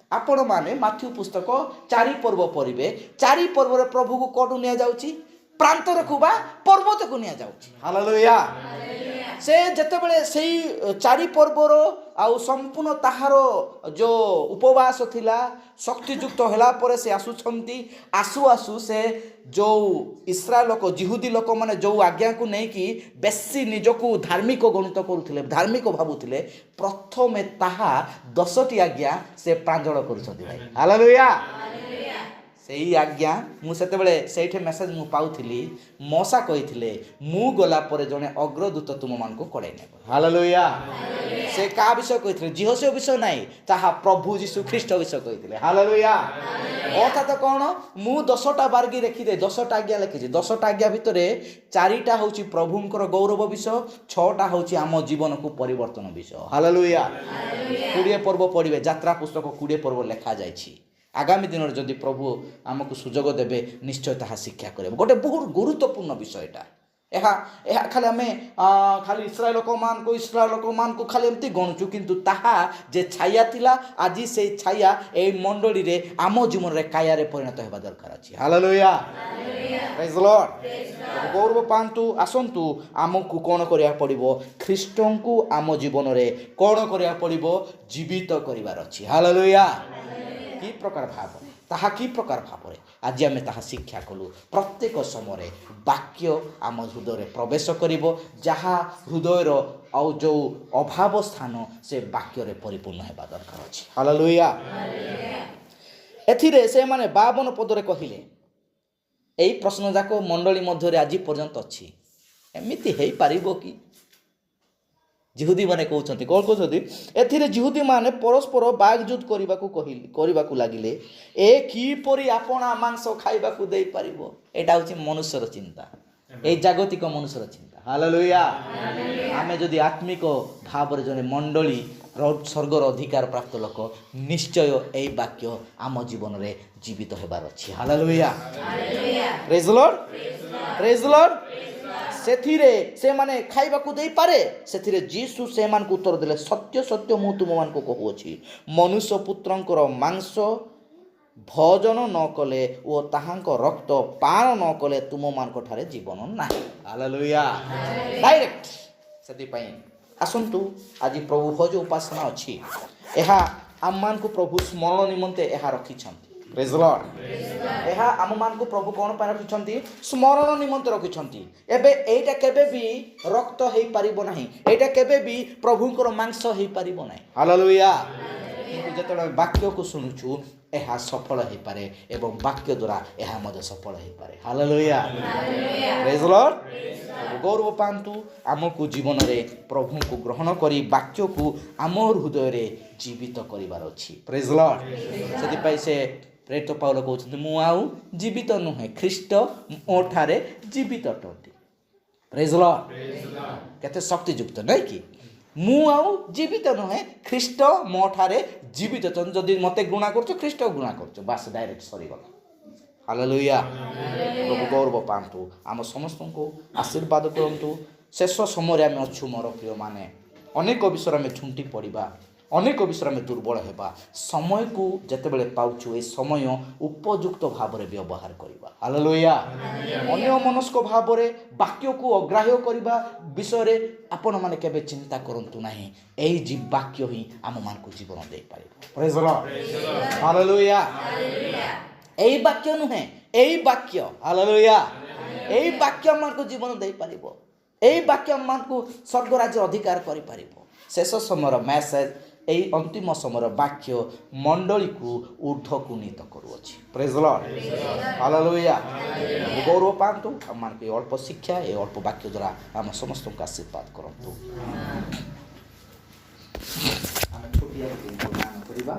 ଆପଣମାନେ ମାଥ୍ୟୁ ପୁସ୍ତକ 4 ପର୍ବ ପଢ଼ିବେ। 4 ପର୍ବରେ ପ୍ରଭୁକୁ କୋଉଠୁ ନିଆଯାଉଛି? ପ୍ରାନ୍ତରକୁ ବା ପର୍ବତକୁ ନିଆଯାଉଛି। ହାଲେଲୁୟା। ସେ ଯେତେବେଳେ ସେଇ 4 ପର୍ବର ଆଉ ସମ୍ପୂର୍ଣ୍ଣ ତାହାର ଯେଉଁ ଉପବାସ ଥିଲା, ଶକ୍ତିଯୁକ୍ତ ହେଲା ପରେ ସେ ଆସୁଛନ୍ତି, ଆସୁ ଆସୁ ସେ ଯେଉଁ ଇସ୍ରାଏଲ ଲୋକ, ଜିହୁଦୀ ଲୋକମାନେ ଯେଉଁ ଆଜ୍ଞାକୁ ନେଇକି ବେଶୀ ନିଜକୁ ଧାର୍ମିକ ଗଣିତ କରୁଥିଲେ, ଧାର୍ମିକ ଭାବୁଥିଲେ, ପ୍ରଥମେ ତାହା 10ଟି ଆଜ୍ଞା ସେ ପ୍ରାଞ୍ଜଳ କରୁଛନ୍ତି। ଭାଇ ହାଲେଲୁୟା। ସେଇ ଆଜ୍ଞା ମୁଁ ସେତେବେଳେ ସେଇଠି ମେସେଜ ମୁଁ ପାଉଥିଲି, ମଉସା କହିଥିଲେ, ମୁଁ ଗଲା ପରେ ଜଣେ ଅଗ୍ରଦୂତ ତୁମମାନଙ୍କୁ କଢ଼େଇ ନେବ। ହାଲେଲୁୟା। ସେ କାହା ବିଷୟ କହିଥିଲେ? ଜିହୋଶୁଆ ବିଷୟ ନାହିଁ, ତାହା ପ୍ରଭୁ ଯୀଶୁ ଖ୍ରୀଷ୍ଟ ବିଷୟ କହିଥିଲେ। ହାଲେଲୁୟା। ଅର୍ଥାତ କ'ଣ? ମୁଁ 10ଟା ବାର୍ଗି ଲେଖିଦେ, 10ଟା ଆଜ୍ଞା ଲେଖିଛି। 10ଟା ଆଜ୍ଞା ଭିତରେ 4ଟା ହେଉଛି ପ୍ରଭୁଙ୍କର ଗୌରବ ବିଷୟ, 6ଟା ହେଉଛି ଆମ ଜୀବନକୁ ପରିବର୍ତ୍ତନ ବିଷୟ। ହାଲେଲୁୟା। 20 ପର୍ବ ପଢ଼ିବେ, ଯାତ୍ରା ପୁସ୍ତକ 20 ପର୍ବ ଲେଖାଯାଇଛି। ଆଗାମୀ ଦିନରେ ଯଦି ପ୍ରଭୁ ଆମକୁ ସୁଯୋଗ ଦେବେ, ନିଶ୍ଚୟ ତାହା ଶିକ୍ଷା କରିବ। ଗୋଟେ ବହୁତ ଗୁରୁତ୍ୱପୂର୍ଣ୍ଣ ବିଷୟ ଏଇଟା। ଏହା ଖାଲି ଆମେ ଖାଲି ଇସ୍ରାଏଲ ଲୋକମାନଙ୍କୁ ଖାଲି ଏମିତି ଗଣୁଛୁ, କିନ୍ତୁ ତାହା ଯେ ଛାୟା ଥିଲା, ଆଜି ସେଇ ଛାୟା ଏଇ ମଣ୍ଡଳୀରେ ଆମ ଜୀବନରେ କାୟାରେ ପରିଣତ ହେବା ଦରକାର ଅଛି। ହାଲେଲୁୟା, ପ୍ରେଜ୍ ଲର୍ଡ। ଗୌରବ ପାଆନ୍ତୁ। ଆସନ୍ତୁ, ଆମକୁ କ'ଣ କରିବାକୁ ପଡ଼ିବ? ଖ୍ରୀଷ୍ଟଙ୍କୁ ଆମ ଜୀବନରେ କ'ଣ କରିବାକୁ ପଡ଼ିବ? ଜୀବିତ କରିବାର ଅଛି। ହାଲେଲୁୟା। କି ପ୍ରକାର ଭାବରେ, ତାହା କି ପ୍ରକାର ଭାବରେ ଆଜି ଆମେ ତାହା ଶିକ୍ଷା କଲୁ। ପ୍ରତ୍ୟେକ ସମୟରେ ବାକ୍ୟ ଆମ ହୃଦୟରେ ପ୍ରବେଶ କରିବ, ଯାହା ହୃଦୟର ଆଉ ଯେଉଁ ଅଭାବ ସ୍ଥାନ ସେ ବାକ୍ୟରେ ପରିପୂର୍ଣ୍ଣ ହେବା ଦରକାର ଅଛି। ହାଲେଲୁୟା। ଏଥିରେ ସେମାନେ 52 ପଦରେ କହିଲେ, ଏଇ ପ୍ରଶ୍ନ ଯାକ ମଣ୍ଡଳୀ ମଧ୍ୟରେ ଆଜି ପର୍ଯ୍ୟନ୍ତ ଅଛି, ଏମିତି ହେଇପାରିବ କି? ଜିହୁଦୀମାନେ କହୁଛନ୍ତି, କ'ଣ କହୁଛନ୍ତି? ଏଥିରେ ଜିହୁଦୀମାନେ ପରସ୍ପର ବାଗଯୁଦ୍ଧ କରିବାକୁ ଲାଗିଲେ, ଏ କିପରି ଆପଣା ମାଂସ ଖାଇବାକୁ ଦେଇପାରିବ? ଏଇଟା ହେଉଛି ମନୁଷ୍ୟର ଚିନ୍ତା, ଏଇ ଜାଗତିକ ମନୁଷ୍ୟର ଚିନ୍ତା। ହାଲେଲୁୟା। ଆମେ ଯଦି ଆତ୍ମିକ ଭାବରେ ଜଣେ ମଣ୍ଡଳୀ ସ୍ୱର୍ଗର ଅଧିକାର ପ୍ରାପ୍ତ ଲୋକ, ନିଶ୍ଚୟ ଏଇ ବାକ୍ୟ ଆମ ଜୀବନରେ ଜୀବିତ ହେବାର ଅଛି। ହାଲେଲୁୟା। ପ୍ରେଜ୍ ଲର୍ଡ, ପ୍ରେଜ୍ ଲର୍ଡ। ସେଥିରେ ସେମାନେ ଖାଇବାକୁ ଦେଇପାରେ? ସେଥିରେ ଯୀଶୁ ସେମାନଙ୍କୁ ଉତ୍ତର ଦେଲେ, ସତ୍ୟ ସତ୍ୟ ମୁଁ ତୁମମାନଙ୍କୁ କହୁଅଛି, ମନୁଷ୍ୟ ପୁତ୍ରଙ୍କର ମାଂସ ଭୋଜନ ନ କଲେ ଓ ତାହାଙ୍କ ରକ୍ତ ପାନ ନ କଲେ ତୁମମାନଙ୍କ ଠାରେ ଜୀବନ ନାହିଁ। ହାଲେଲୁୟା। ଡାଇରେକ୍ଟ। ସେଥିପାଇଁ ଆସନ୍ତୁ, ଆଜି ପ୍ରଭୁ ଭୋଜ ଉପାସନା ଅଛି, ଏହା ଆମମାନଙ୍କୁ ପ୍ରଭୁ ସ୍ମରଣ ନିମନ୍ତେ ଏହା ରଖିଛନ୍ତି। ପ୍ରେଜ୍ ଲର୍ଡ। ଏହା ଆମମାନଙ୍କୁ ପ୍ରଭୁ କ'ଣ ପାଇଁ ରଖିଛନ୍ତି? ସ୍ମରଣ ନିମନ୍ତେ ରଖିଛନ୍ତି। ଏବେ ଏଇଟା କେବେ ବି ରକ୍ତ ହେଇପାରିବ ନାହିଁ, ଏଇଟା କେବେ ବି ପ୍ରଭୁଙ୍କର ମାଂସ ହେଇପାରିବ ନାହିଁ। ହାଲେଲୁୟା। କିନ୍ତୁ ଯେତେବେଳେ ବାକ୍ୟକୁ ଶୁଣୁଛୁ, ଏହା ସଫଳ ହୋଇପାରେ ଏବଂ ବାକ୍ୟ ଦ୍ୱାରା ଏହା ମଧ୍ୟ ସଫଳ ହୋଇପାରେ। ହାଲେଲୁୟା, ପ୍ରେଜ୍ ଦ ଲର୍ଡ। ଗୌରବ ପାଆନ୍ତୁ। ଆମକୁ ଜୀବନରେ ପ୍ରଭୁଙ୍କୁ ଗ୍ରହଣ କରି ବାକ୍ୟକୁ ଆମ ହୃଦୟରେ ଜୀବିତ କରିବାର ଅଛି। ପ୍ରେଜ୍ ଦ ଲର୍ଡ। ସେଥିପାଇଁ ସେ ପ୍ରେରିତ ପାଉଲ କହୁଛନ୍ତି, ମୁଁ ଆଉ ଜୀବିତ ନୁହେଁ, ଖ୍ରୀଷ୍ଟ ମୋ ଠାରେ ଜୀବିତ ଅଟନ୍ତି। ପ୍ରେଜ୍ ଦ ଲର୍ଡ। କେତେ ଶକ୍ତିଯୁକ୍ତ ନାଇଁ କି? ମୁଁ ଆଉ ଜୀବିତ ନୁହେଁ, ଖ୍ରୀଷ୍ଟ ମୋ ଠାରେ ଜୀବିତ ଅଛନ୍ତି। ଯଦି ମୋତେ ଘୃଣା କରୁଛ, ଖ୍ରୀଷ୍ଟ ଘୃଣା କରୁଛ, ବାସ୍ ଡାଇରେକ୍ଟ ସରିଗଲା। ହାଲେଲୁୟା, ପ୍ରଭୁ ଗୌରବ ପାଆନ୍ତୁ। ଆମ ସମସ୍ତଙ୍କୁ ଆଶୀର୍ବାଦ କରନ୍ତୁ। ଶେଷ ସମୟରେ ଆମେ ଅଛୁ ମୋର ପ୍ରିୟମାନେ। ଅନେକ ବିଷୟରେ ଆମେ ଝୁଣ୍ଟି ପଡ଼ିବା, ଅନେକ ବିଷୟରେ ଆମେ ଦୁର୍ବଳ ହେବା। ସମୟକୁ ଯେତେବେଳେ ପାଉଛୁ, ଏ ସମୟ ଉପଯୁକ୍ତ ଭାବରେ ବ୍ୟବହାର କରିବା। ହାଲେଲୁୟା। ଅନ୍ୟ ମନସ୍କ ଭାବରେ ବାକ୍ୟକୁ ଅଗ୍ରାହ୍ୟ କରିବା ବିଷୟରେ ଆପଣମାନେ କେବେ ଚିନ୍ତା କରନ୍ତୁ ନାହିଁ। ଏହି ବାକ୍ୟ ହିଁ ଆମମାନଙ୍କୁ ଜୀବନ ଦେଇପାରିବ। ପ୍ରେଜ୍ ଦ ଲର୍ଡ। ହାଲେଲୁୟା। ଏହି ବାକ୍ୟ ନୁହେଁ, ଏହି ବାକ୍ୟ, ହାଲେଲୁୟା, ଏହି ବାକ୍ୟ ଆମମାନଙ୍କୁ ଜୀବନ ଦେଇପାରିବ। ଏହି ବାକ୍ୟ ଆମମାନଙ୍କୁ ସ୍ୱର୍ଗ ରାଜ୍ୟ ଅଧିକାର କରିପାରିବ। ଶେଷ ସମୟର ମେସେଜ, ଏହି ଅନ୍ତିମ ସମୟର ବାକ୍ୟ ମଣ୍ଡଳୀକୁ ଊର୍ଦ୍ଧ୍ୱକୁ ନୀତ କରୁଅଛି। ପ୍ରେଜ୍ ଦ ଲର୍ଡ। ହାଲେଲୁୟା। ଗୌରବ ପାଆନ୍ତୁ। ଆମମାନଙ୍କୁ ଏ ଅଳ୍ପ ଶିକ୍ଷା, ଏ ଅଳ୍ପ ବାକ୍ୟ ଦ୍ୱାରା ଆମ ସମସ୍ତଙ୍କୁ ଆଶୀର୍ବାଦ କରନ୍ତୁ। ଆମେ ଛୋଟିଆ କରିବା।